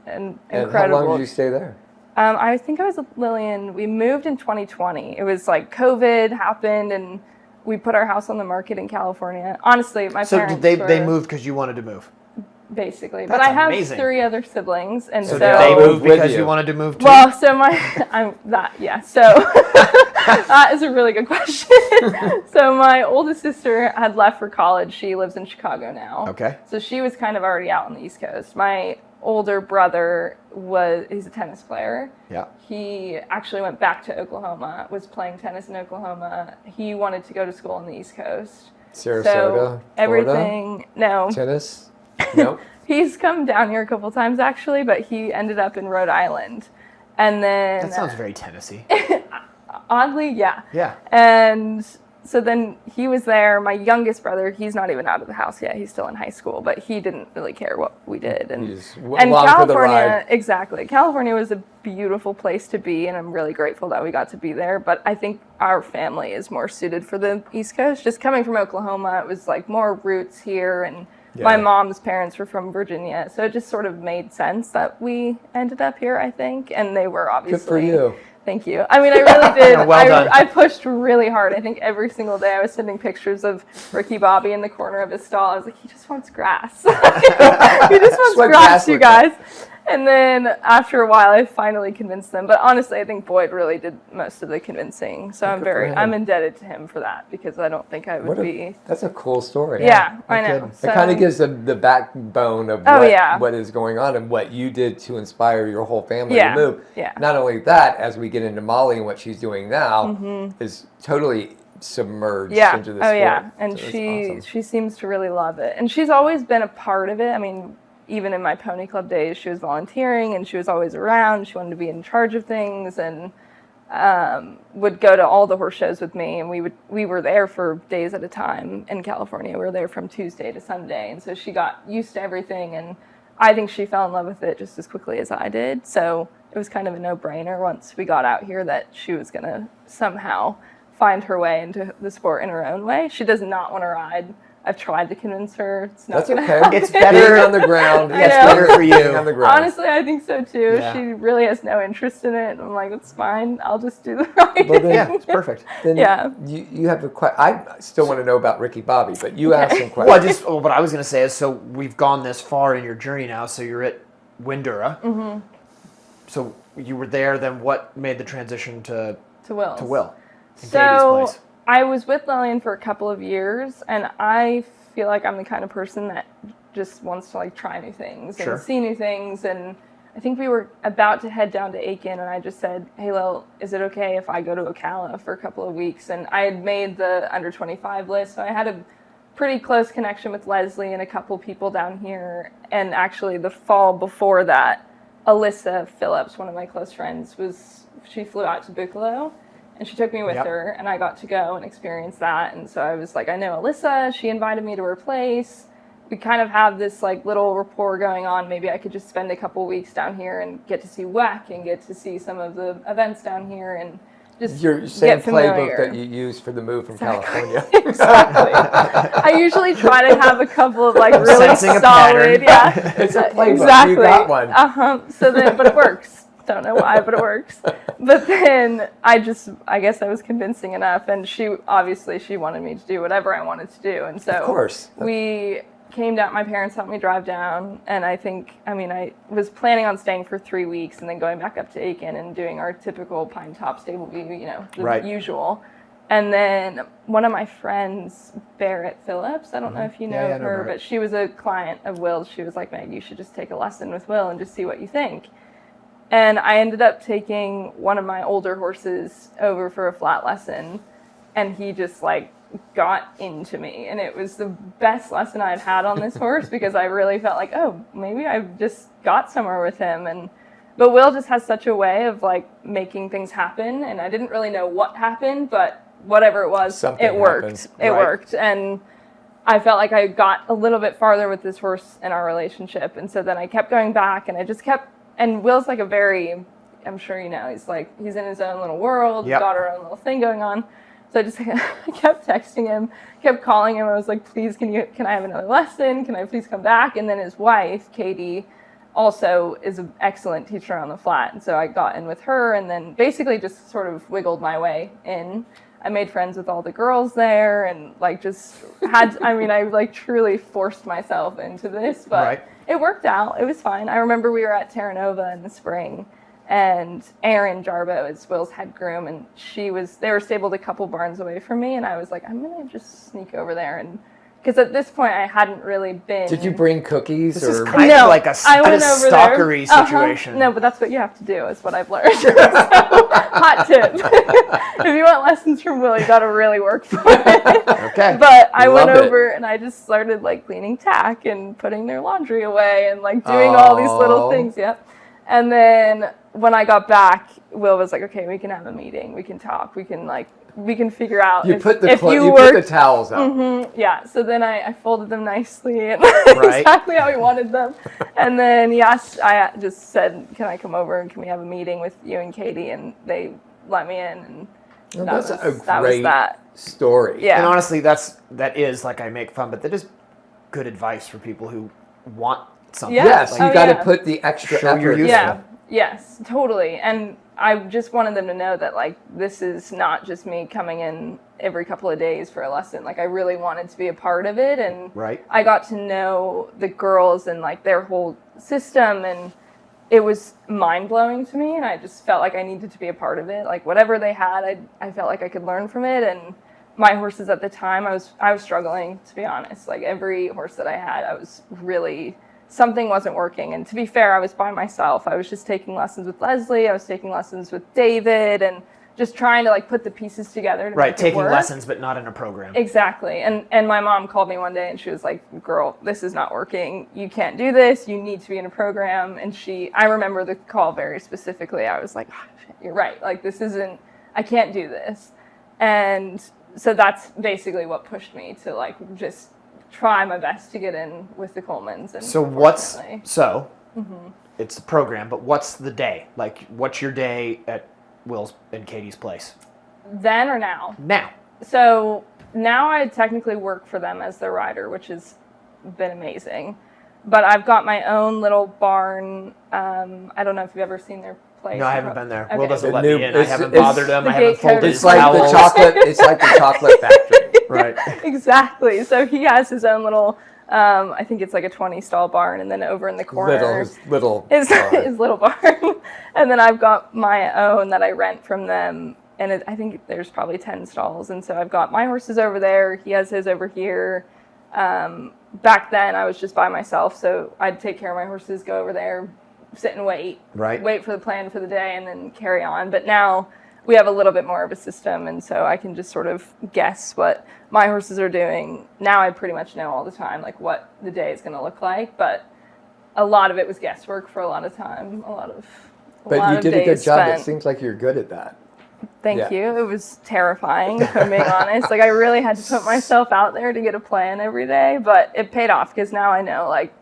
incredible. And how long did you stay there? I think I was with Lillian. We moved in 2020. It was like COVID happened, and we put our house on the market in California. Honestly, my parents they moved because you wanted to move? Basically. That's but I have amazing. 3 other siblings, and so they moved because you wanted to move too? Well, so that is a really good question. So my oldest sister had left for college. She lives in Chicago now. Okay. So she was kind of already out on the East Coast. My older brother he's a tennis player. Yeah. He actually went back to Oklahoma, was playing tennis in Oklahoma. He wanted to go to school on the East Coast. Sarasota, so everything, Florida? No. Tennis? No. He's come down here a couple times actually, but he ended up in Rhode Island. And then that sounds very Tennessee. Oddly, yeah. Yeah. And so then he was there. My youngest brother, he's not even out of the house yet. He's still in high school, but he didn't really care what we did. And California, exactly. California was a beautiful place to be, and I'm really grateful that we got to be there. But I think our family is more suited for the East Coast. Just coming from Oklahoma, it was like more roots here, and my mom's parents were from Virginia, so it just sort of made sense that we ended up here, I think. And they were obviously. Good for you. Thank you. I mean, I really did. Well done. I pushed really hard. I think every single day I was sending pictures of Ricky Bobby in the corner of his stall. I was like, he just wants grass. He just wants grass, you guys. And then after a while, I finally convinced them. But honestly, I think Boyd really did most of the convincing. So I'm indebted to him for that, because I don't think I would be. That's a cool story. Yeah, I know. So, it kind of gives the backbone of what is going on and what you did to inspire your whole family to move. Yeah. Not only that, as we get into Molly and what she's doing now, is totally submerged into this sport. Yeah. And so she seems to really love it. And she's always been a part of it. I mean, even in my pony club days, she was volunteering, and she was always around. She wanted to be in charge of things, and would go to all the horse shows with me. And we were there for days at a time in California. We were there from Tuesday to Sunday, and so she got used to everything. And I think she fell in love with it just as quickly as I did. So it was kind of a no-brainer once we got out here that she was going to somehow find her way into the sport in her own way. She does not want to ride. I've tried to convince her. It's not That's okay. It's better on the ground. It's better for you. On the ground. Honestly, I think so too. Yeah. She really has no interest in it. I'm like, it's fine. I'll just do the riding. Well, then, Yeah, it's perfect. Then you have a question. I still want to know about Ricky Bobby, but you asked some questions. What I was going to say is, so we've gone this far in your journey now. So you're at Windura. Mm-hmm. So you were there. Then what made the transition to Will? To Will. So I was with Lillian for a couple of years, and I feel like I'm the kind of person that just wants to like try new things and see new things. And I think we were about to head down to Aiken, and I just said, hey Lil, is it okay if I go to Ocala for a couple of weeks? And I had made the under 25 list, so I had a pretty close connection with Leslie and a couple people down here. And actually the fall before that, Alyssa Phillips, one of my close friends, she flew out to Buccalo. And she took me with her, and I got to go and experience that. And so I was like, I know Alyssa. She invited me to her place. we kind of have this like little rapport going on. Maybe I could just spend a couple weeks down here and get to see WEC and get to see some of the events down here and just Your same get familiar. playbook that you used for the move from California. Exactly. I usually try to have a couple of like really Sensing a solid, pattern. yeah. It's a playbook. Exactly. You got one. So then, but it works. Don't know why, but it works. But then I guess I was convincing enough, and she wanted me to do whatever I wanted to do, and so Of course. we came down. My parents helped me drive down, and I was planning on staying for 3 weeks and then going back up to Aiken and doing our typical Pine Top Stable View, the Right. usual. And then one of my friends, Barrett Phillips, I don't know if you know Yeah, I know her, Barrett. but she was a client of Will's. She was like, Meg, you should just take a lesson with Will and just see what you think. And I ended up taking one of my older horses over for a flat lesson, and he just like got into me. And it was the best lesson I'd had on this horse because I really felt like, oh, maybe I just got somewhere with him. But Will just has such a way of like making things happen, and I didn't really know what happened, but whatever it was, Something it worked. happened. It Right. worked. And I felt like I got a little bit farther with this horse in our relationship. And so then I kept going back, and I just kept, and Will's like I'm sure you know, he's in his own little world, Yep. got our own little thing going on. So I just I kept texting him, kept calling him. I was like, please, can I have another lesson? Can I please come back? And then his wife, Katie, also is an excellent teacher on the flat. And so I got in with her and then basically just sort of wiggled my way in. I made friends with all the girls there and like just I like truly forced myself into this, but Right. It worked out. It was fine. I remember we were at Terra Nova in the spring, and Erin Jarbo is Will's head groom, and they were stabled a couple barns away from me, and I was like, I'm gonna just sneak over there, and because at this point I hadn't really been. Did you bring cookies This is or? kind No, of like a I went over there. stalkery situation. No, but that's what you have to do, is what I've learned. So, hot tip. If you want lessons from Will, you got to really work for it. Okay. But I Love went it. over and I just started like cleaning tack and putting their laundry away and like doing all these little Oh. things. Yep. And then when I got back, Will was like, okay, we can have a meeting. We can talk. We can figure out You if, put the if you put worked. the towels out. Yeah, so then I folded them nicely and Right. exactly how he wanted them. And then, yes, I just said, can I come over and can we have a meeting with you and Katie? And they let me in. And Well, that that's was a that. great Was that. story. Yeah. And honestly, that is like, I make fun, but that is good advice for people who want something. Yeah. Yes, you Oh, got to yeah. put the extra Show you're effort. useful. Yeah, yes, totally. And I just wanted them to know that, like, this is not just me coming in every couple of days for a lesson. Like, I really wanted to be a part of it. And Right. I got to know the girls and, like, their whole system. And it was mind-blowing to me. And I just felt like I needed to be a part of it. Like, whatever they had, I felt like I could learn from it. And my horses at the time, I was struggling, to be honest. Like, every horse that I had, I was really... something wasn't working. And to be fair, I was by myself. I was just taking lessons with Leslie. I was taking lessons with David and just trying to like put the pieces together to Right, make it taking work. lessons, but not in a program. Exactly. And my mom called me one day and she was like, girl, this is not working. You can't do this. You need to be in a program. And I remember the call very specifically. I was like, oh, shit, you're right. Like, I can't do this. And so that's basically what pushed me to like just try my best to get in with the Colemans. And So fortunately- it's the program, but what's the day? Like, what's your day at Will's and Katie's place? Then or now? Now. So now I technically work for them as their rider, which has been amazing. But I've got my own little barn. I don't know if you've ever seen their place. No, I haven't been there. Okay. Will doesn't The let new- me in. I it's- haven't it's- bothered him. The I haven't gate code folded is his It's like the towels. chocolate. It's like the chocolate factory. Right. Exactly. So he has his own little, I think it's like a 20 stall barn, and then over in the corner Little. his barn. his little barn. And then I've got my own that I rent from them, and I think there's probably 10 stalls. And so I've got my horses over there. He has his over here. Back then I was just by myself, so I'd take care of my horses, go over there, sit and wait. Right. Wait for the plan for the day, and then carry on. But now we have a little bit more of a system, and so I can just sort of guess what my horses are doing. Now I pretty much know all the time, like, what the day is going to look like, but a lot of it was guesswork for a lot of time, a lot But you of did a good days job. spent. It seems like you're good at that. Thank Yeah. you. It was terrifying, if I'm being honest. Like, I really had to put myself out there to get a plan every day, but it paid off because now I know, like,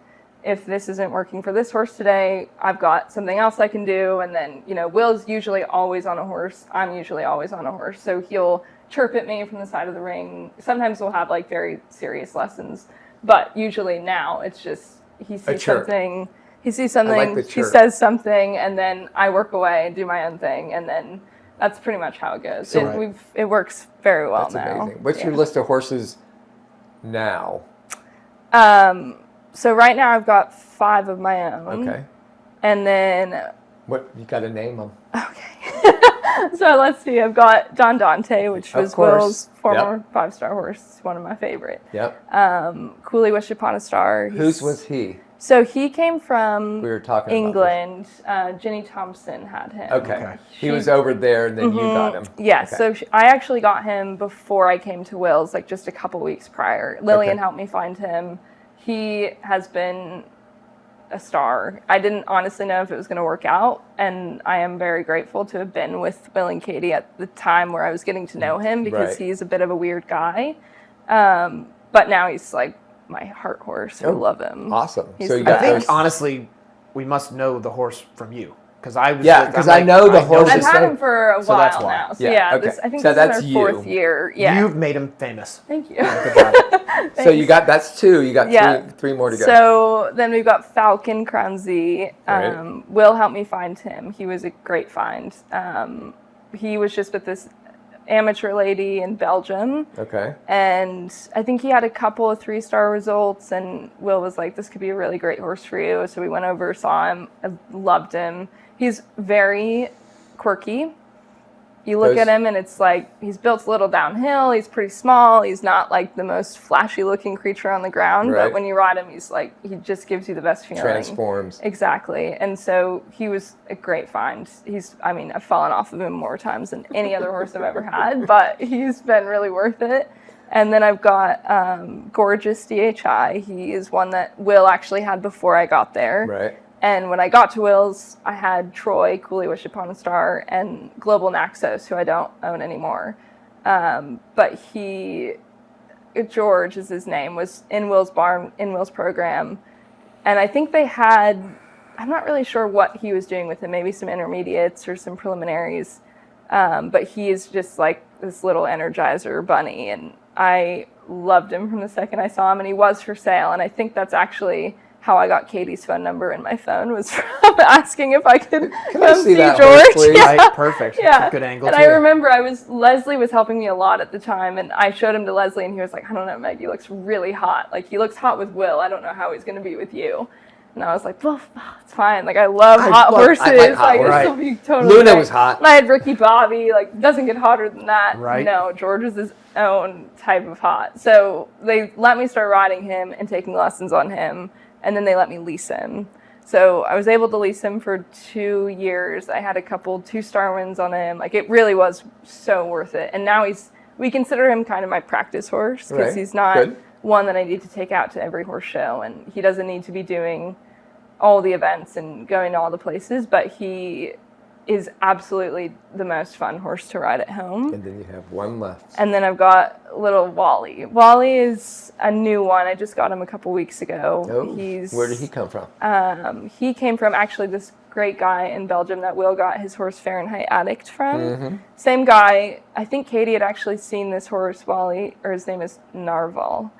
if this isn't working for this horse today, I've got something else I can do. And then, Will's usually always on a horse. I'm usually always on a horse. So he'll chirp at me from the side of the ring. Sometimes we'll have like very serious lessons, but usually now it's just he sees something, he says something, and then I work away and do my own thing. And then that's pretty much how it goes. So it works very well That's now. amazing. What's your list of horses now? So right now I've got 5 of my own. Okay. And then... What, you got to name them. Okay. So let's see. I've got Don Dante, which was Will's former 5-star horse. One of my favorite. Yep. Cooley Wish Upon a Star. Whose was he? So he came from We were talking England. Jenny Thompson had him. Okay. He was over there, and then you got him. Yes. Okay. So I actually got him before I came to Will's, like just a couple weeks prior. Lillian helped me find him. He has been a star. I didn't honestly know if it was going to work out, and I am very grateful to have been with Will and Katie at the time where I was getting to know him, because he's a bit of a weird guy. But now he's like my heart horse. I love him. Awesome. He's So you the got I best. think honestly, we must know the horse from you, because I was. because I know the horse I've is had so- him for a So while that's why. now. So Yeah, yeah, okay. I think So this that's is our you. 4th year. Yeah. You've made him famous. Thank you. Good job. So you got, that's 2. You got three more to go. So then we've got Falcon Crownzy. Right. Will helped me find him. He was a great find. He was just with this amateur lady in Belgium. Okay. And I think he had a couple of 3-star results, and Will was like, this could be a really great horse for you. So we went over, saw him. I loved him. He's very quirky. You look at him and it's like, he's built a little downhill. He's pretty small. He's not like the most flashy looking creature on the ground, Right. but when you ride him, he's like, he just gives you the best feeling. Transforms. Exactly. And so he was a great find. I've fallen off of him more times than any other horse I've ever had, but he's been really worth it. And then I've got Gorgeous DHI. He is one that Will actually had before I got there. Right. And when I got to Will's, I had Troy, Cooley Wish Upon a Star, and Global Naxos, who I don't own anymore. But George is his name, was in Will's barn, in Will's program. And I think I'm not really sure what he was doing with him, maybe some intermediates or some preliminaries. But he is just like this little Energizer bunny. And I loved him from the second I saw him, and he was for sale. And I think that's actually how I got Katie's phone number in my phone, was from asking if I could come see that George. horse, please? Right, perfect. Yeah. That's a good angle. And too. I remember Leslie was helping me a lot at the time, and I showed him to Leslie, and he was like, I don't know, Meg, he looks really hot. Like, he looks hot with Will. I don't know how he's going to be with you. And I was like, well, it's fine. Like, I love hot horses. I like hot this horses. will be totally Luna great. was hot. And I had Ricky Bobby. Like, doesn't get hotter than that. Right. No, George was his own type of hot. So they let me start riding him and taking lessons on him, and then they let me lease him. So I was able to lease him for 2 years. I had a couple 2-star wins on him. Like, it really was so worth it. And now we consider him kind of my practice horse, because he's not one that I need to take out to every horse show, and he doesn't need to be doing all the events and going to all the places, but he is absolutely the most fun horse to ride at home. And then you have one left. And then I've got little Wally. Wally is a new one. I just got him a couple weeks ago. Oh, where did he come from? He came from actually this great guy in Belgium that Will got his horse Fahrenheit Addict from. Mm-hmm. Same guy. I think Katie had actually seen this horse, Wally, or his name is Narval.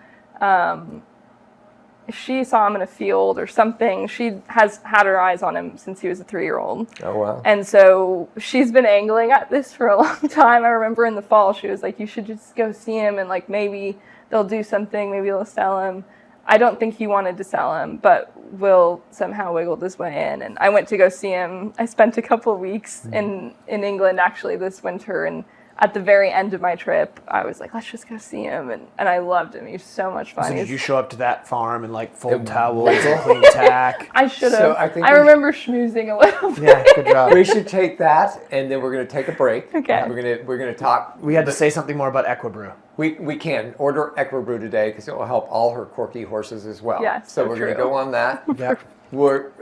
She saw him in a field or something. She has had her eyes on him since he was a 3-year-old. Oh, wow. And so she's been angling at this for a long time. I remember in the fall, she was like, you should just go see him, and like maybe they'll do something, maybe they'll sell him. I don't think he wanted to sell him, but Will somehow wiggled his way in. And I went to go see him. I spent a couple of weeks in England actually this winter, and at the very end of my trip, I was like, let's just go see him. And I loved him. He was so much fun. So did He's- you show up to that farm and like fold towels and clean tack? I should have. So I think I we- remember schmoozing a little bit. Yeah, good job. We should take that, and then we're going to take a break. Okay. We're gonna talk. We had to say something more about Equa Brew. We can order Equa Brew today, because it will help all her quirky horses as well. Yeah, So so we're going to true. go on that. Yep.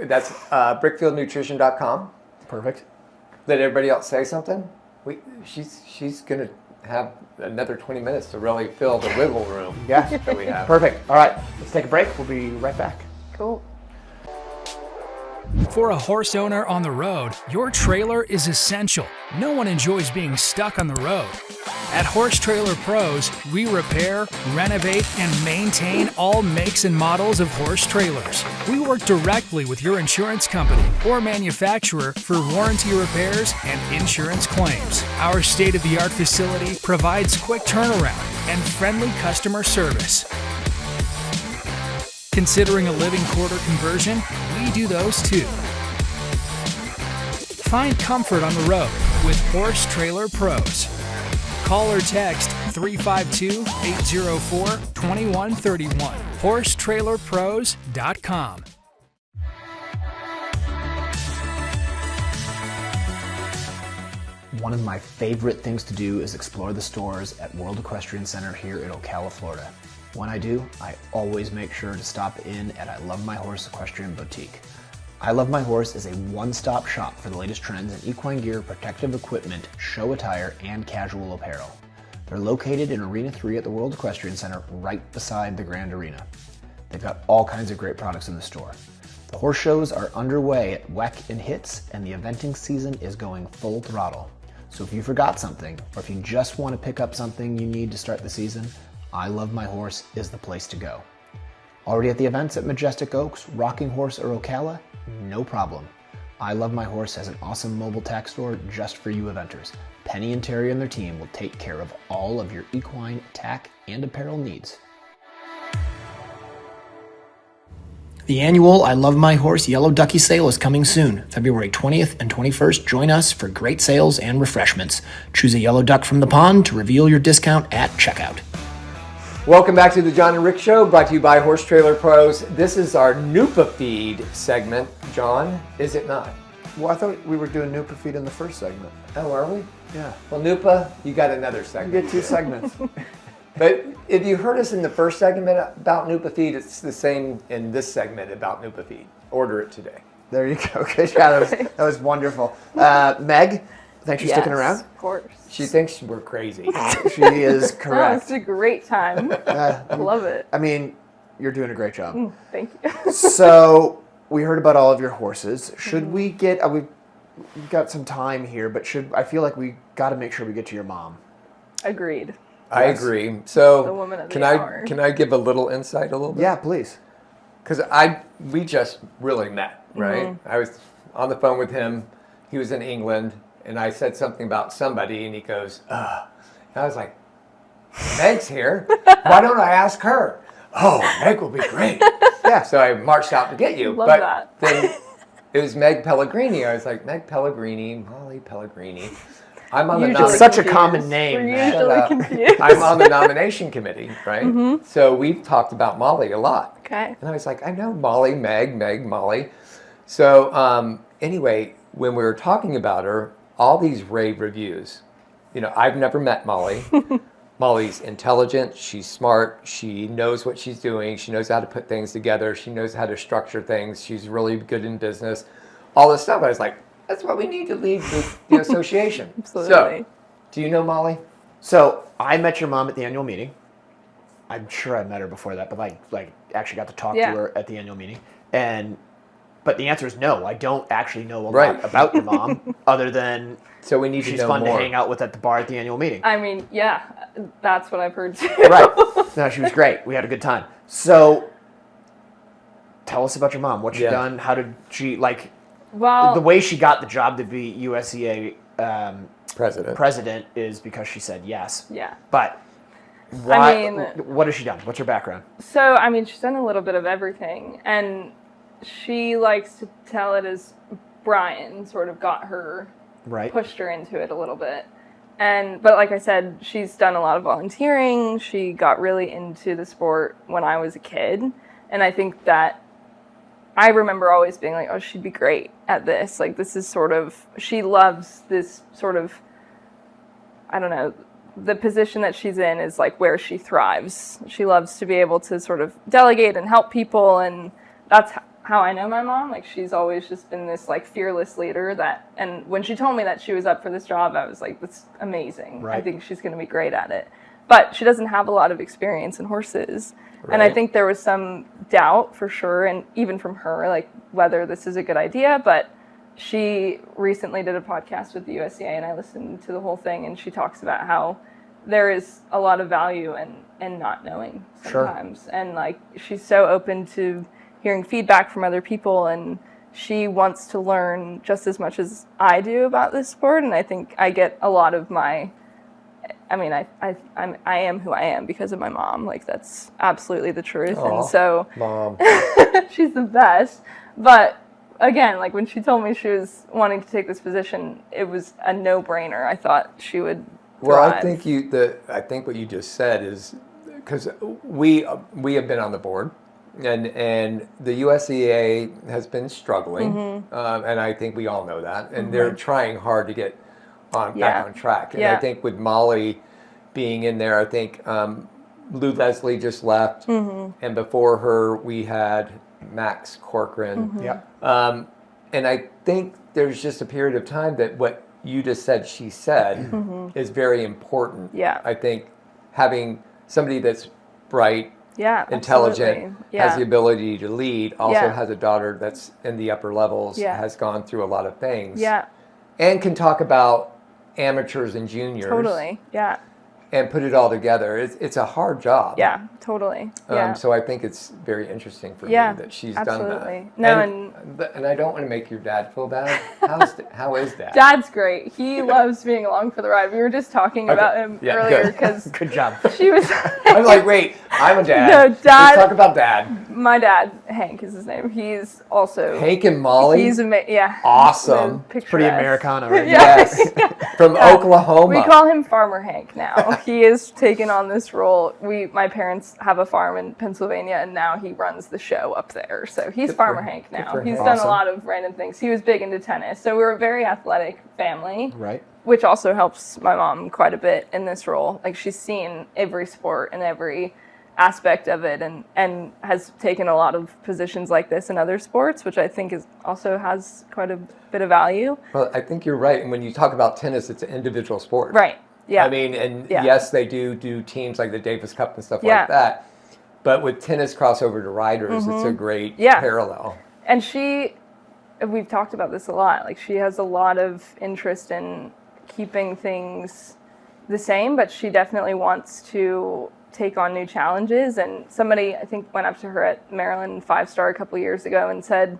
That's brickfieldnutrition.com. Perfect. Let everybody else say something. She's gonna have another 20 minutes to really fill the wiggle room. Yeah. That we have. Perfect. All right, let's take a break. We'll be right back. Cool. For a horse owner on the road, your trailer is essential. No one enjoys being stuck on the road. At Horse Trailer Pros, we repair, renovate, and maintain all makes and models of horse trailers. We work directly with your insurance company or manufacturer for warranty repairs and insurance claims. Our state-of-the-art facility provides quick turnaround and friendly customer service. Considering a living quarter conversion? We do those too. Find comfort on the road with Horse Trailer Pros. Call or text 352-804-2131. HorseTrailerPros.com. One of my favorite things to do is explore the stores at World Equestrian Center here in Ocala, Florida. When I do, I always make sure to stop in at I Love My Horse Equestrian Boutique. I Love My Horse is a one-stop shop for the latest trends in equine gear, protective equipment, show attire, and casual apparel. They're located in Arena 3 at the World Equestrian Center, right beside the Grand Arena. They've got all kinds of great products in the store. The horse shows are underway at WEC and HITS, and the eventing season is going full throttle. So if you forgot something, or if you just want to pick up something you need to start the season, I Love My Horse is the place to go. Already at the events at Majestic Oaks, Rocking Horse, or Ocala? No problem. I Love My Horse has an awesome mobile tack store just for you eventers. Penny and Terry and their team will take care of all of your equine tack and apparel needs. The annual I Love My Horse Yellow Ducky sale is coming soon, February 20th and 21st. Join us for great sales and refreshments. Choose a yellow duck from the pond to reveal your discount at checkout. Welcome back to the John and Rick Show, brought to you by Horse Trailer Pros. This is our Nupeed segment. John, is it not? Well, I thought we were doing Nupeed in the first segment. Oh, are we? Yeah. Well, Nupa, you got another You segment. get two segments. But if you heard us in the first segment about Nupeed, it's the same in this segment about Nupeed. Order it today. There you go. Good job. That was wonderful. Meg, thanks for sticking around. Of course. She thinks we're crazy. She is No, correct. it's a great time. I love it. I mean, you're doing a great job. Thank you. So we heard about all of your horses. Should we get? We've got some time here, but I feel like we got to make sure we get to your mom. Agreed. I agree. So The woman of the can hour. I give a little insight a little bit? Yeah, please. Because we just really met, right? I was on the phone with him. He was in England, and I said something about somebody, and he goes, ugh. And I was like, Meg's here. Why don't I ask her? Oh, Meg will be great. Yeah. So I marched out to get you. Love but that. Then it was Meg Pellegrini. I was like, Meg Pellegrini, Molly Pellegrini. I'm on the Usually It's such a confused. common name. We're Meg. usually confused. I'm on the nomination committee, right? So we've talked about Molly a lot. Okay. And I was like, I know Molly, Meg, Molly. So anyway, when we were talking about her, all these rave reviews, I've never met Molly. Molly's intelligent, she's smart, she knows what she's doing, she knows how to put things together, she knows how to structure things, she's really good in business, all this stuff. I was like, that's what we need to lead the association. Absolutely. So, do you know Molly? So I met your mom at the annual meeting. I'm sure I met her before that, but like actually got to talk to her at the annual meeting. But the answer is no. I don't actually know a lot about your mom, other than so we need to she's know fun more. to hang out with at the bar at the annual meeting. I mean, yeah, that's what I've heard too. Right. No, she was great. We had a good time. So tell us about your mom. What she done? How did she Well, the way she got the job to be USCA president is because she said yes. yeah. But why? I mean- what has she done? What's her background? So, I mean, she's done a little bit of everything, and she likes to tell it as Brian sort of got her, Right. pushed her into it a little bit. But like I said, she's done a lot of volunteering. She got really into the sport when I was a kid, and I think that I remember always being like, oh, she'd be great at this. Like, this is sort of, she loves this sort of, I don't know, the position that she's in is like where she thrives. She loves to be able to sort of delegate and help people, and that's how I know my mom. Like, she's always just been this like fearless leader and when she told me that she was up for this job, I was like, that's amazing. Right. I think she's going to be great at it. But she doesn't have a lot of experience in horses. Right. And I think there was some doubt for sure, and even from her, like whether this is a good idea. But she recently did a podcast with the USCA, and I listened to the whole thing, and she talks about how there is a lot of value in not knowing sometimes. Sure. And like, she's so open to hearing feedback from other people, and she wants to learn just as much as I do about this sport. And I think I get a lot of I am who I am because of my mom. Like, that's absolutely the truth. Aww, and so Mom. she's the best. But again, like when she told me she was wanting to take this position, it was a no-brainer. I thought she would Well, thrive. I think what you just said is, because we have been on the board, and the USCA has been struggling, and I think we all know that, and they're trying hard to get back on track. And I think with Molly being in there, I think Lou Leslie just left, and before her we had Max Corcoran. And I think there's just a period of time that what you just said she said is very important. I think having somebody that's bright, intelligent, has the ability to lead, also has a daughter that's in the upper levels, has gone through a lot of things, and can talk about amateurs and juniors. Totally, and put it all together. It's a hard job. Yeah, totally. Yeah. So I think it's very interesting for me that she's done that. No, and I don't want to make your dad feel bad. How is Dad? Dad's great. He loves being along for the ride. We were just talking about him earlier because good job. She was. I'm like, wait, I'm a dad. No, Dad. Let's talk about Dad. My dad, Hank, is his name. He's also Hank and Molly. He's awesome. Pretty Americana, right? Yes. From Oklahoma. We call him Farmer Hank now. He has taken on this role. My parents have a farm in Pennsylvania, and now he runs the show up there. So he's Farmer Hank now. He's done a lot of random things. He was big into tennis. So we're a very athletic family. Right. Which also helps my mom quite a bit in this role. Like, she's seen every sport and every aspect of it, and has taken a lot of positions like this in other sports, which I think also has quite a bit of value. Well, I think you're right. And when you talk about tennis, it's an individual sport. Right. Yeah. I mean, and yes, they do teams like the Davis Cup and stuff like that. But with tennis crossover to riders, it's a great parallel. And we've talked about this a lot. Like, she has a lot of interest in keeping things the same, but she definitely wants to take on new challenges. And somebody, I think, went up to her at Maryland 5-star a couple of years ago and said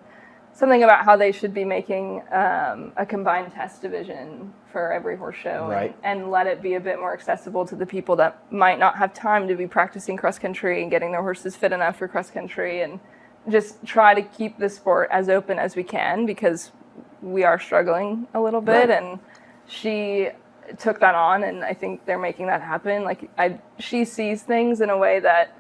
something about how they should be making a combined test division for every horse show, and let it be a bit more accessible to the people that might not have time to be practicing cross country and getting their horses fit enough for cross country, and just try to keep the sport as open as we can, because we are struggling a little bit. And she took that on, and I think they're making that happen. Like, she sees things in a way that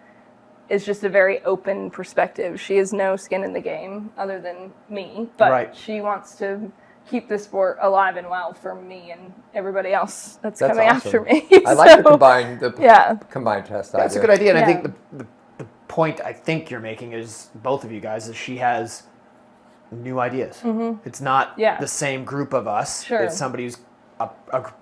is just a very open perspective. She has no skin in the game other than me, but she wants to keep the sport alive and well for me and everybody else that's coming after me. I like the combined test. That's a good idea, and I think the point I think you're making is, both of you guys, is she has new ideas. It's not the same group of us. It's somebody who's a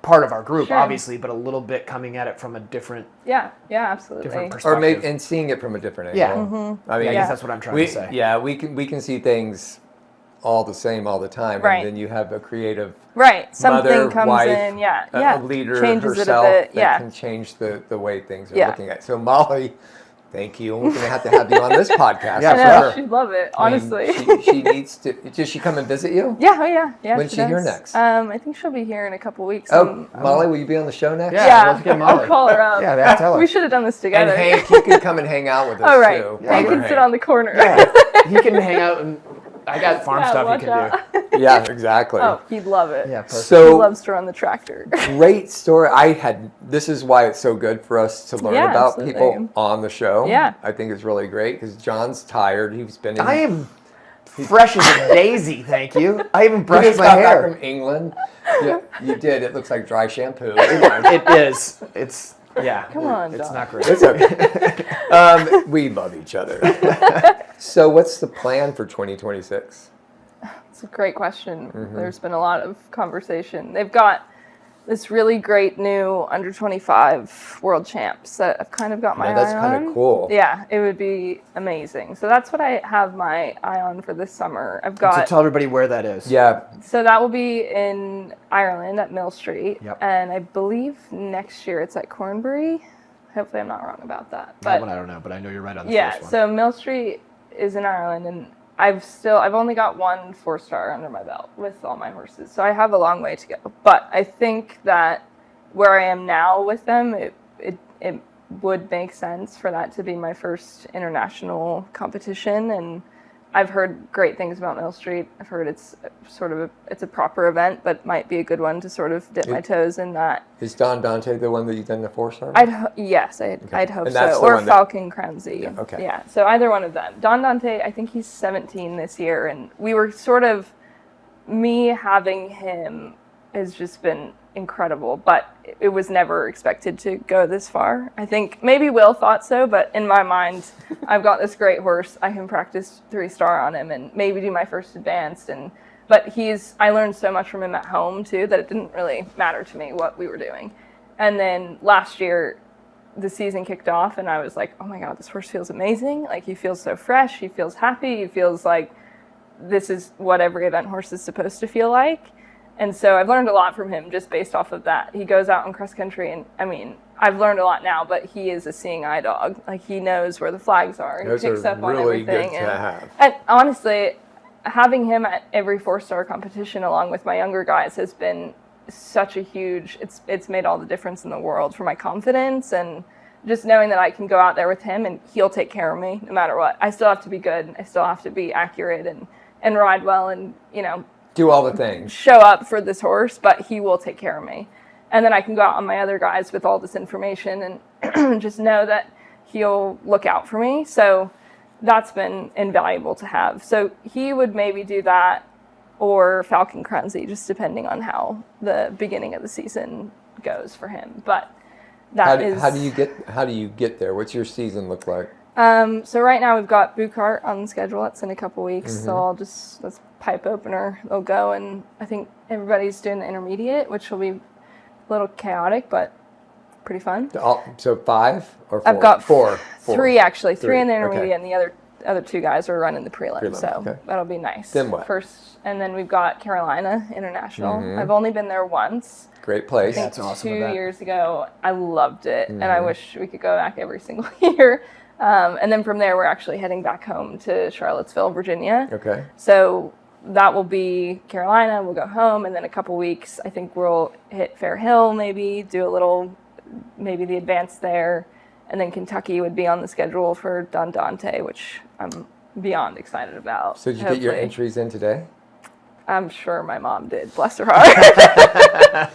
part of our group, obviously, but a little bit coming at it from a different absolutely different perspective. Or maybe, and seeing it from a different angle. I mean, I guess that's what I'm trying to say. Yeah, we can see things all the same all the time, and then you have a creative something mother, comes wife, in, a leader changes herself it a bit, that can change the way things are looking at. So Molly, thank you. We're going to have you on this podcast. She'd love it, honestly. I mean, she needs to. Does she come and visit you? Yeah. When's she here next? I think she'll be here in a couple weeks. Oh, Molly, will you be on the show next? Let's get Molly. I'll call her up. Tell her. We should have done this together. And Hank, you can come and hang out with us too. Hank can sit on the corner. He can hang out, and I got farm stuff he can do. Yeah, exactly. Oh, he'd love it. Yeah, perfect. So he loves to run the tractor. Great story. This is why it's so good for us to learn about people on the show. Yeah. I think it's really great because John's tired. He's been I am fresh as a daisy, thank you. I even brushed my got hair. back from England. Yeah, you did. It looks like dry shampoo. It is. Yeah. Come on, It's Don. not great. It's okay. We love each other. So what's the plan for 2026? It's a great question. There's been a lot of conversation. They've got this really great new under 25 world champs that I've kind of got my that's eye kind on. of cool. Yeah, it would be amazing. So that's what I have my eye on for this summer. I've So got tell everybody where that is. Yeah. so that will be in Ireland at Mill Street, Yep. and I believe next year it's at Cornbury. Hopefully, I'm not wrong about that. That But one I don't know, but I know you're right on the yeah, first one. so Mill Street is in Ireland, and I've only got 1 4-star under my belt with all my horses, so I have a long way to go. But I think that where I am now with them, it would make sense for that to be my first international competition. And I've heard great things about Mill Street. I've heard it's a proper event, but might be a good one to sort of dip my toes in that. Is Don Dante the one that you've done the 4-star? I'd hope And that's so. the Or one that- Falcon Cranzy. Yeah, okay. Yeah, so either one of them. Don Dante, I think he's 17 this year, and we were me having him has just been incredible, but it was never expected to go this far. I think maybe Will thought so, but in my mind, I've got this great horse. I can practice 3-star on him and maybe do my first advanced. But I learned so much from him at home too that it didn't really matter to me what we were doing. And then last year, the season kicked off, and I was like, oh my God, this horse feels amazing. Like, he feels so fresh. He feels happy. He feels like this is what every event horse is supposed to feel like. And so I've learned a lot from him just based off of that. He goes out in cross country, and I mean, I've learned a lot now, but he is a seeing eye dog. Like, he knows where the flags are. Those he picks are up on really everything. good to have. And honestly, having him at every 4-star competition along with my younger guys has been such a huge, it's made all the difference in the world for my confidence, and just knowing that I can go out there with him and he'll take care of me no matter what. I still have to be good. I still have to be accurate and ride well and, Do all the things. show up for this horse, but he will take care of me. And then I can go out on my other guys with all this information and just know that he'll look out for me. So that's been invaluable to have. So he would maybe do that or Falcon Cranzy, just depending on how the beginning of the season goes for him. But How do you get there? What's your season look like? So right now we've got Bucart on the schedule. That's in a couple weeks. So that's pipe opener. They'll go, and I think everybody's doing the intermediate, which will be a little chaotic, but pretty fun. So 5 or 4? I've got four. 3 actually. 3 in the Okay. intermediate, and the other 2 guys are running the prelim. So okay. that'll be nice. Then what? First, and then we've got Carolina International. I've only been there once. Great place. That's awesome. 2 event. years ago. I loved it, and I wish we could go back every single year. And then from there, we're actually heading back home to Charlottesville, Virginia. Okay. So that will be Carolina. We'll go home, and then a couple weeks, I think we'll hit Fair Hill, maybe do a little, maybe the advance there, and then Kentucky would be on the schedule for Don Dante, which I'm beyond excited about. So did you get your hopefully. entries in today? I'm sure my mom did. Bless her heart.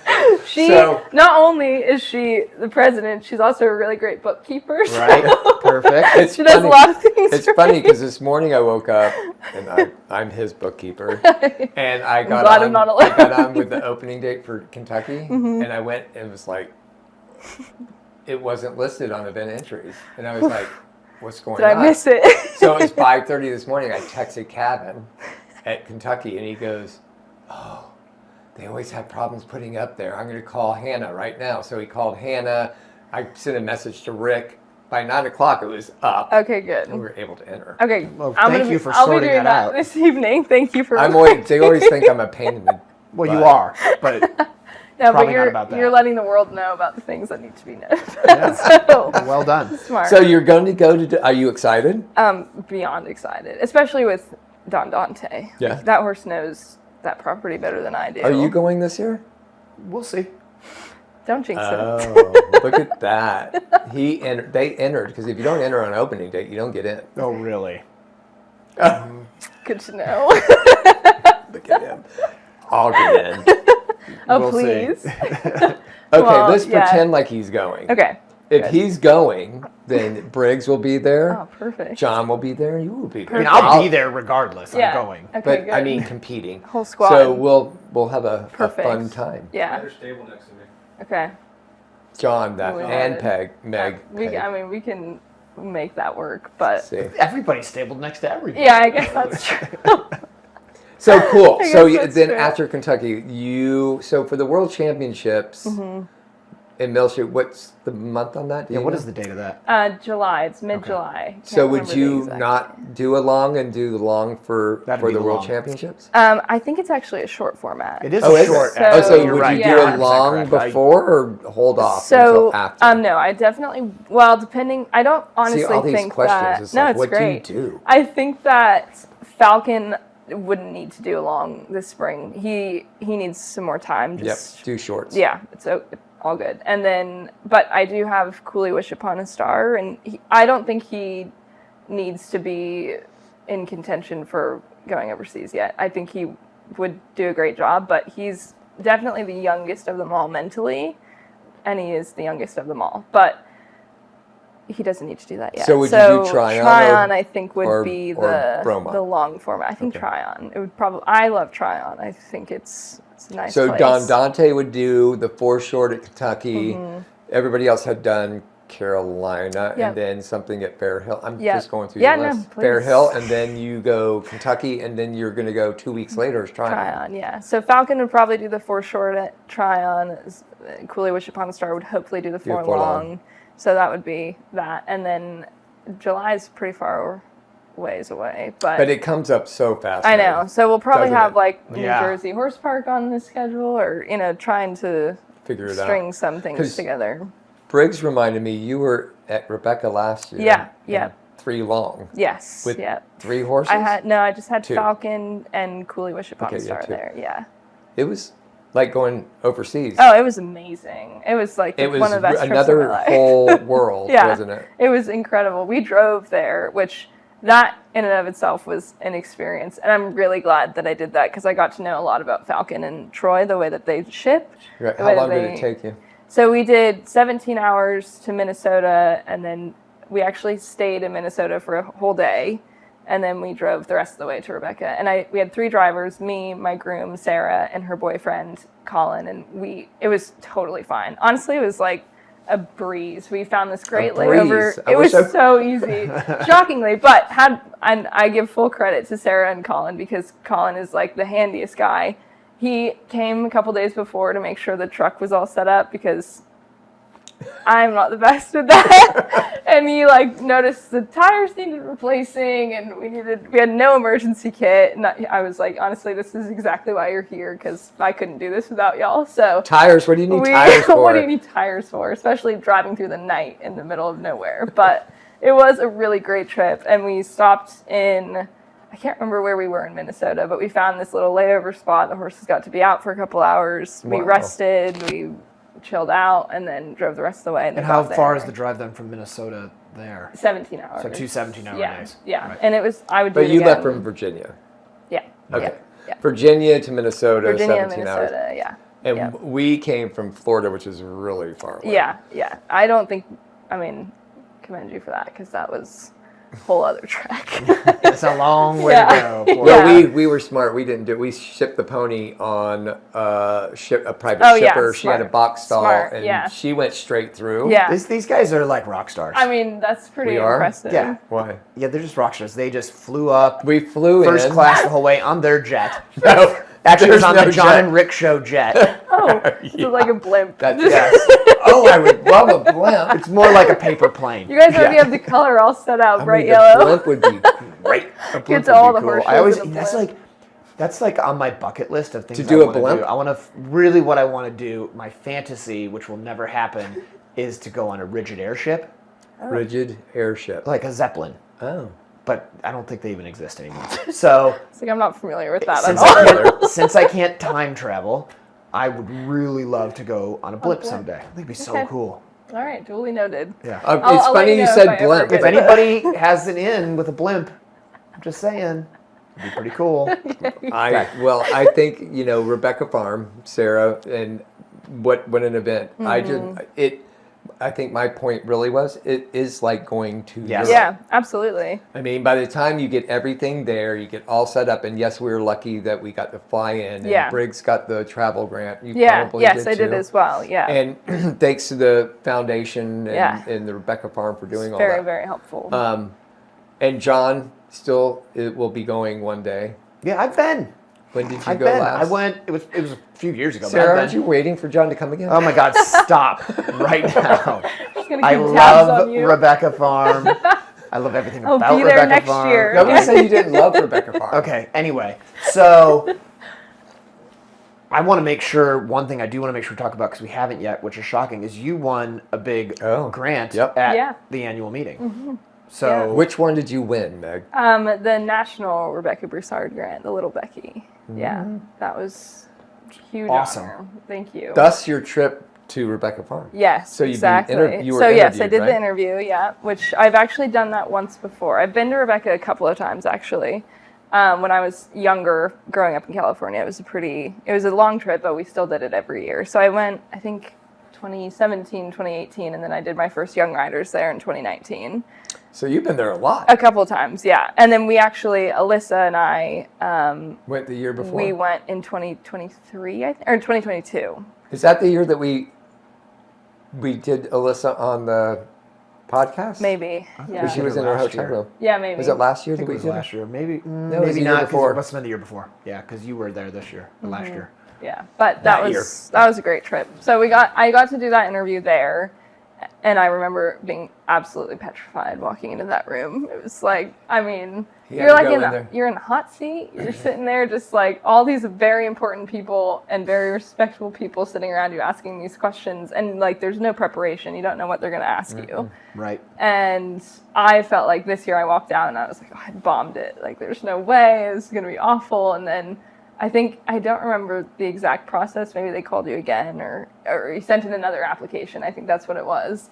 Not only is she the president, she's also a really great bookkeeper. so Right? Perfect. She does a lot of things. It's for funny me. because this morning I woke up and I'm his bookkeeper, and I got glad I'm not alone. I got on with the opening date for Kentucky, and I went and it was like, it wasn't listed on event entries, and I was like, what's going Did on? I miss it? So it was 5:30 this morning. I texted Kevin at Kentucky, and he goes, "Oh, they always have problems putting up there. I'm going to call Hannah right now." So he called Hannah. I sent a message to Rick. By 9 o'clock, it was up. Okay, good. And we were able to enter. Okay. Well, I'll thank be you for doing sorting that out. this evening. Thank you for. They always think I'm a pain in the. Well, you butt. are, but No, probably but not about that. you're letting the world know about the things that need to be known. Yeah. So well done. smart. So you're going to go to? Are you excited? Beyond excited, especially with Don Dante. Yeah. Like, that horse knows that property better than I do. Are you going this year? We'll see. Don't jinx it. Oh, look at that. They entered, because if you don't enter on opening date, you don't get in. Oh, really? Good to know. Look at him. I'll get in. Oh, We'll see. please. Okay, Well, let's yeah. pretend like he's going. Okay. If good. he's going, then Briggs will be there. Oh, perfect. John will be there. You will be there. I mean, I'll be there regardless. Yeah. I'm going. Okay, But good. I mean, competing. Whole squad. So we'll have a Perfect. fun time. Yeah. There's a table next to me. Okay. John that We and wanted- Meg. Peg. I mean, we can make that work, but See. Everybody's stabled next to everybody. yeah, I guess that's true. So cool. I So guess that's then true. after Kentucky, so for the World Championships in Military, what's the month on that? Do Yeah, you what know? is the date of that? July. It's mid-July. Can't So would remember the you exact not do a long and do the long for That'd the be the World long. Championships? I think it's actually a short format. It is Oh, a is short. it? Oh, so So- would you right, do yeah. a long 100% correct. before or hold off So, until after? no, I definitely, well, depending, I don't honestly See, all these think questions, that, it's no, like, it's what great. do you do? I think that Falcon wouldn't need to do a long this spring. He needs some more time. Yep, do shorts. Yeah, it's all good. And then, but I do have Cooley Wish Upon a Star, and I don't think he needs to be in contention for going overseas yet. I think he would do a great job, but he's definitely the youngest of them all mentally, and he is the youngest of them all. But he doesn't need to do that yet. So would you do Tryon Tryon, or- I think, would or be Broma? the long format. I think Tryon. It would probably. I love Tryon. I think it's a nice So place. Don Dante would do the foreshort at Kentucky. Everybody else had done Carolina Yep. and then something at Fair Hill. I'm Yep. just going through Yeah, the no, list. Fair please. Hill, and then you go Kentucky, and then you're going to go 2 weeks later as Tryon. Tryon, yeah. So Falcon would probably do the foreshort at Tryon. Cooley Wish Upon a Star would hopefully do the Do a four long. long. So that would be that. And then July is pretty far ways away. But it comes up so fast. I now. know. So we'll probably Doesn't have it? like Yeah. New Jersey Horse Park on the schedule, or, trying to Figure it out. string some things 'Cause together. Briggs reminded me you were at Rebecca last year. Yeah, and yeah. 3 long. Yes. With yeah. 3 horses? I just had 2. Falcon and Cooley Wish Upon Okay, a yeah, Star 2. there. Yeah. It was like going overseas. Oh, it was amazing. It was like it was one of the best trips another of my life. whole world, Yeah, wasn't it? It was incredible. We drove there, which that in and of itself was an experience. And I'm really glad that I did that because I got to know a lot about Falcon and Troy, the way that they ship. Right. the How way that long did they- it take you? So we did 17 hours to Minnesota, and then we actually stayed in Minnesota for a whole day. And then we drove the rest of the way to Rebecca. And we had 3 drivers, me, my groom, Sarah, and her boyfriend, Colin. And it was totally fine. Honestly, it was like a breeze. We found this great layover. breeze. I It was wish I- so easy, shockingly. But and I give full credit to Sarah and Colin because Colin is like the handiest guy. He came a couple days before to make sure the truck was all set up because I'm not the best with that. And he noticed the tires needed replacing and we had no emergency kit. And I was like, honestly, this is exactly why you're here because I couldn't do this without y'all. So Tires? What do you need tires for? what do you need tires for? Especially driving through the night in the middle of nowhere. But it was a really great trip. And we stopped in, I can't remember where we were in Minnesota, but we found this little layover spot. The horses got to be out for a couple hours. We Wow. rested, we chilled out, and then drove the rest of the way. And how far is the drive then from Minnesota there? 17 hours. So 2 17-hour yeah, days. Yeah, Right. and I would do But it you left again. from Virginia. Yeah. Okay. Yeah. Virginia to Minnesota, Virginia, 17 hours. Minnesota, yeah. And yeah. we came from Florida, which is really far away. Yeah, yeah. I don't think, commend you for that because that was a whole other trek. It's a long way Yeah. to go. Well, Yeah. we were smart. We didn't do it. We shipped the pony on a private Oh, yeah, shipper. She had a smart. box stall, Smart, and yeah. she went straight through. Yeah. These guys are like rock stars. That's pretty We are? impressive. Yeah. Why? Yeah, they're just rock stars. They just flew up We flew first in. class the whole way on their jet. No, Actually, it was there's on no the John jet. and Rick show jet. Oh, so like a blimp. That's Yes. Oh, I would love a blimp. It's more like a paper plane. You guys already have the color all set out, I bright mean, yellow. A blimp would be great. A blimp to would all be the horse I always shows in a that's like on my bucket list of things To do I a wanna blimp? do. I want to really what I want to do. My fantasy, which will never happen, is to go on a rigid airship, Rigid airship. like a Zeppelin. Oh. But I don't think they even exist anymore. So It's like I'm not familiar with that at since all. since I can't time travel, I would really love to go on a blimp blimp. someday. I think it'd be so Okay. cool. All right, duly noted. Yeah. It's I'll let funny you you know said if I ever blimp. get If anybody has an in with a blimp, I'm just saying, it'd be pretty cool. I think Rebecca Farm, Sarah, and what an event. Mm-hmm. I think my point really was, it is like going to Yes. Europe. Yeah, absolutely. I mean, by the time you get everything there, you get all set up, and yes, we were lucky that we got to fly in, and Yeah. Briggs got the travel grant. You Yeah, probably yes, did I did too. as well. Yeah. And thanks to the foundation and, Yeah. and the Rebecca Farm for doing all very, that. very helpful. And John still will be going one day. Yeah, I've been. When did you I've go been. last? I went. It was a few years ago. but Sarah, I've aren't been. you waiting for John to come again? Oh my God! Stop right now. Just gonna I keep tabs love on you. Rebecca Farm. I love everything I'll about be there Rebecca next Farm. year. Nobody said you didn't love Rebecca Farm. Okay. Anyway, so I want to make sure one thing I do want to make sure we talk about because we haven't yet, which is shocking, is you won a big grant Yep. at Yeah. the annual meeting. Mm-hmm. So Yeah. Which one did you win, Meg? The National Rebecca Broussard Grant, the Little Becky. Yeah, that was a huge Awesome. honor. Thank you. Thus your trip to Rebecca Farm. Yes, So you've been exactly. you were so yes, I interviewed, did right? the interview. Yeah, which I've actually done that once before. I've been to Rebecca a couple of times actually. When I was younger, growing up in California, it was a long trip, but we still did it every year. So I went, I think, 2017, 2018, and then I did my first Young Riders there in 2019. So you've been there a lot. A couple of times, yeah. And then we actually, Alyssa and I, Went the year before. we went in 2023, I think, or 2022. Is that the year that we did Alyssa on the podcast? Maybe, yeah. She was in our hotel room. Yeah, maybe. Was it last year I think that it we was did last year. Maybe it was maybe the year not. 'Cause before. it must have been the year before. Yeah, because you were there this year, or last year. Yeah, but That that was a great trip. So I got to do that interview there, and I remember being absolutely petrified walking into that room. It was like, I mean, You you're had to like go in there. you're in a hot seat. You're sitting there, just like all these very important people and very respectable people sitting around you asking these questions, and like there's no preparation. You don't know what they're gonna ask you. Right. And I felt like this year I walked out and I was like, oh, I bombed it. Like, there's no way. This is going to be awful. And then I don't remember the exact process. Maybe they called you again or you sent in another application. I think that's what it was.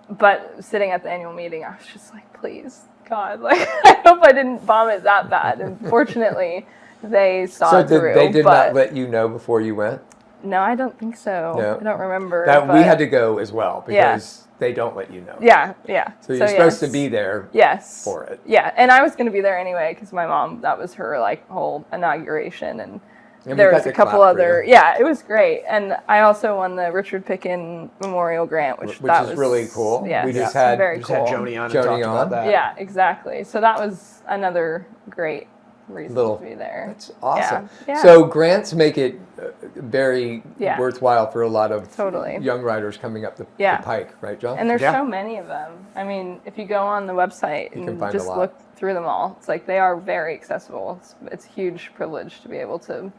But sitting at the annual meeting, I was just like, please, God, like, I hope I didn't bomb it that bad. And fortunately, they saw it through. They did but not let you know before you went? no, I don't think so. No. I don't remember. That we but- had to go as well because they don't let you know. Yeah. So you're supposed to yes. be there Yes. for it. Yeah, and I was going to be there anyway because my mom, that was her like whole inauguration, and we there got was to a couple clap for other. you. Yeah, it was great, and I also won the Richard Pickin Memorial Grant, which Which that is was really cool. Yes, We just had- very Just cool. had Joni on and Joni talked about on. that. Yeah, exactly. So that was another great reason to be there. That's awesome. Yeah. So grants make it very Yeah. worthwhile for a lot of Totally. young riders coming up the Yeah. pike, right, John? And there's Yeah. so many of them. I mean, if you go on the website You can and find a just lot. look through them all, it's like they are very accessible. It's a huge privilege to be able to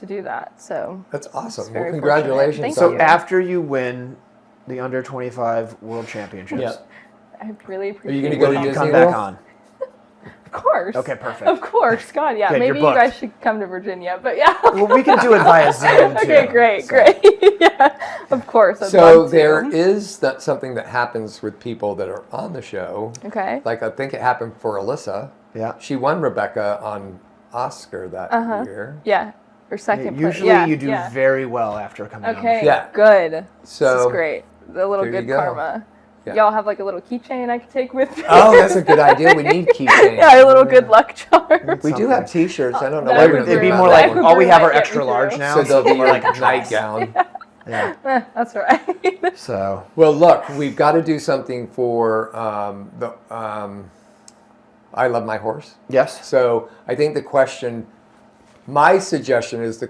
do that. So That's awesome. Well, very congratulations. fortunate. Thank So you. after you win the under 25 World Championships, Yeah. I really Are appreciate you going to it. go will to you Disney come back World? on? Of course. Okay, perfect. Of course. God, yeah. Good, Maybe you're you booked. guys should come to Virginia. But yeah. Well, we can do it via Zoom too. Okay, great, so. great. Yeah, of course. I'd So love to. there is something that happens with people that are on the show. Okay. Like I think it happened for Alyssa. Yeah. She won Rebecca on Oscar that year. Yeah. Or second place. Usually Yeah, you do yeah. very well after coming on. Okay. Yeah. Good. This So, is great. The little there you good go. karma. Yeah. Y'all have like a little keychain I could take with me. Oh, that's a good idea. We need keychains. Yeah, a little good luck charm. We do have T-shirts. I don't know That why would we be don't It'd be do more that like one. all we have are Get me extra large through. now. So there'll be more like a a dress. nightgown. Yeah. That's right. So Well, look, we've got to do something for the I Love My Horse. yes. So I think my suggestion is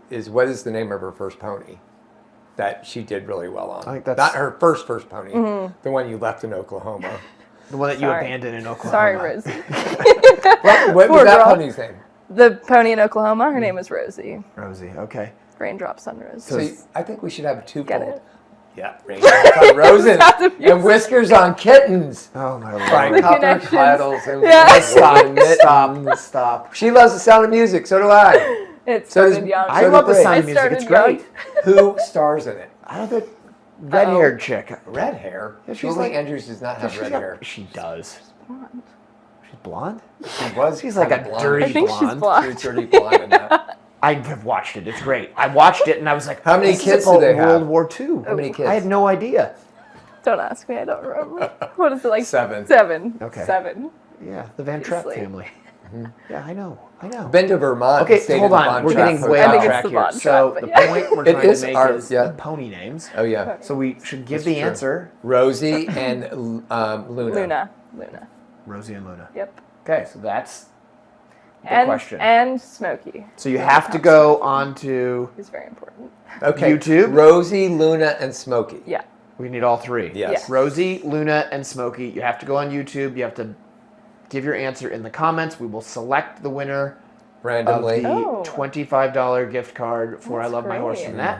is what is the name of her first pony that she did really well on? I think that's- not her first pony, the one you left in Oklahoma. The one that you Sorry. abandoned in Oklahoma. Sorry, Rosie. What Poor was that girl. pony's name? The pony in Oklahoma, her name is Rosie. Rosie. Okay. Raindrops on Rosie. So I think we should have two Get polls. it? Yeah, raindrops on roses Sounds and amusing. whiskers on kittens. Oh my By lord. copper connections. titles and Yeah. Stop. She loves the sound of music. So do I. It So started does- young. I So love the great. sound of I music. It's started great. Who stars in it? I don't know. Red-haired chick. Red hair. Yeah, she's Julie like- Andrews does not have She's red got- hair. She does. She's blonde. She was. She's like kinda a blonde. dirty I think she's blonde. She blonde. was dirty blonde in that. I have watched it. It's great. I watched it and I was like, How many this is kids about do they have? World War II. How many kids? I had no idea. Don't ask me. I don't remember. What is it like? 7. 7. Okay. 7. Yeah, the Van Trapp Seriously. family. Yeah, I know. Been to Vermont. Okay, and stayed hold in the on. Von We're Trapp getting way Hotel. off I think it's track the here. Von So Trapp, the but yeah. point we're It trying is to make our- is yeah. the pony names. Oh yeah, So we should give the true. answer. Rosie and Luna. Luna. Rosie and Luna. Yep. Okay, so that's the question. And Smokey. So you have to go on to He's very important. Okay. YouTube? Rosie, Luna, and Smokey. Yeah. we need all three. Yes. Yes. Rosie, Luna, and Smokey. You have to go on YouTube. You have to give your answer in the comments. We will select the winner Randomly. of the Oh. $25 gift card for That's I Love My Horse great. from that.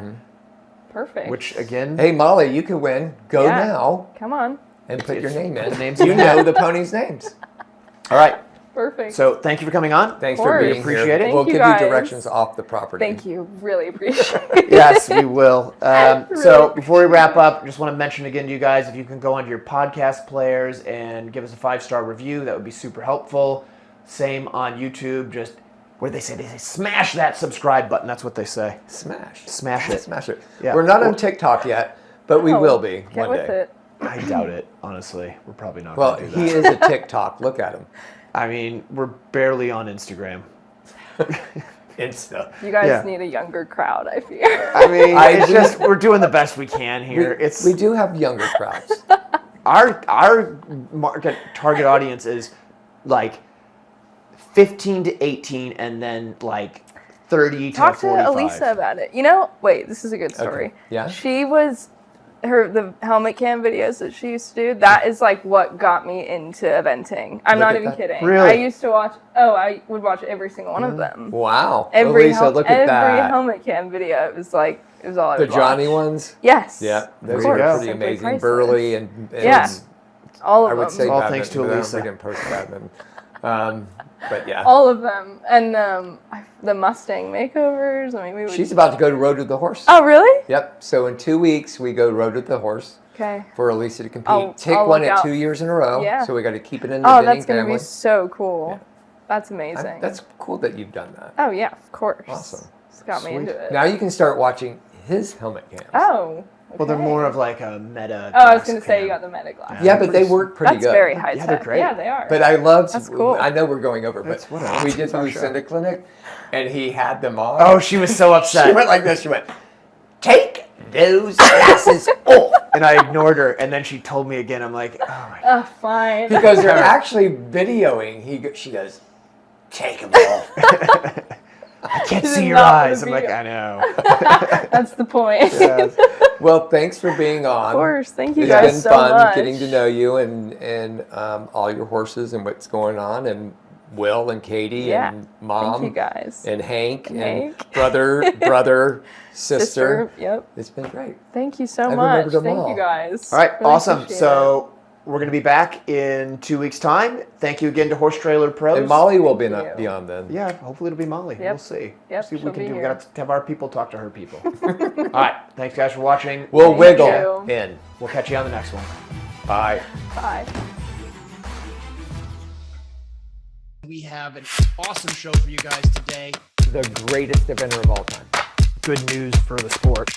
Perfect. Which again, Hey Molly, you can win. Go Yeah. now Come on. and put your It's- name in. the names You in the hat. know the ponies' names. all right. Perfect. So thank you for coming on. Thanks Of for course. being Appreciate here. it. Thank We'll you give guys. you directions off the property. Thank you. Really appreciate it. Yes, we will. So Really before we wrap up, just want to mention again to you guys, if you can go onto your podcast players and give us a 5-star review, that would be super helpful. Same on YouTube. Just what do they say? They say smash that subscribe button. That's what they say. Smash. Smash it. Smash it. Yeah. We're not on TikTok yet, but we Oh, will be Get one with day. it. I doubt it. Honestly, we're probably not. Well, going to do he that. is a TikTok. Look at him. I mean, we're barely on Instagram. Insta. You guys Yeah. need a younger crowd, I fear. I mean, it's just we're doing the best we can here. We do have younger crowds. Our market target audience is like 15 to 18, and then like 30 Talk to to 45. Elisa about it. You know, wait, this is a good story. Okay. Yeah? She was the helmet cam videos that she used to do. That is like what got me into eventing. I'm Look not at even that. kidding. Really? I used to watch. Oh, I would watch every single one of them. Wow. Every Elisa, look at every that. helmet cam video. It was all I The would Johnny watch. ones? Yes. Yeah, those There you are go. pretty Simply amazing. priceless. Burley and Yeah. All of I would them. say All Batman, thanks to but Elisa. We didn't post Batman. But yeah. All of them. And the Mustang makeovers. I mean, we would. She's about to go to Road to the Horse. Oh, really? Yep. So in 2 weeks, we go Road to the Horse Okay. for Elisa to compete. I'll Take look one at out. 2 years in a row. Yeah. So we got to keep it in the Oh, Binning that's gonna family. be so cool. Yeah. That's amazing. That's cool that you've done that. Oh yeah, of course. Awesome. It's got me into it. Now you can start watching his helmet cams. Oh. Well, they're okay. more of like a meta. Oh, I was glass going to say you cam. got the meta glass. Yeah, but they work pretty That's good. very high tech. Yeah, they're great. Yeah, they are. But I loved. That's cool. I know we're going over, That's but whatever. we did It's our the show. Lucinda clinic, and he had them on. Oh, she was so upset. She went like this. She went, "Take those glasses off." And I ignored her, and then she told me again. I'm like, oh my god. Fine. Because they're actually videoing. She goes, "Take them off." I can't She see did your not wanna eyes. I'm be- like, I know. That's the point. Well, thanks for being on. Of course. Thank you It's guys been so fun much. getting to know you and all your horses and what's going on, and Will and Katie Yeah. and Mom Thank you guys. and Hank and Hank. brother, sister. Yep. It's been great. Thank you so I've much. remembered them Thank all. you guys. All right, Really awesome. appreciate So we're going to be back in 2 weeks' time. Thank you again to Horse Trailer Pros. And Molly will be Thank you. on then. Yeah, hopefully it'll be Molly. Yep. We'll see. Yep, See what she'll we can be do. We here. got to have our people talk to her people. All right. Thanks, guys, for watching. We'll Thank wiggle you. in. We'll catch you on the next one. Bye. it. Bye. We have an awesome show for you guys today. The greatest eventer of all time. Good news for the sport.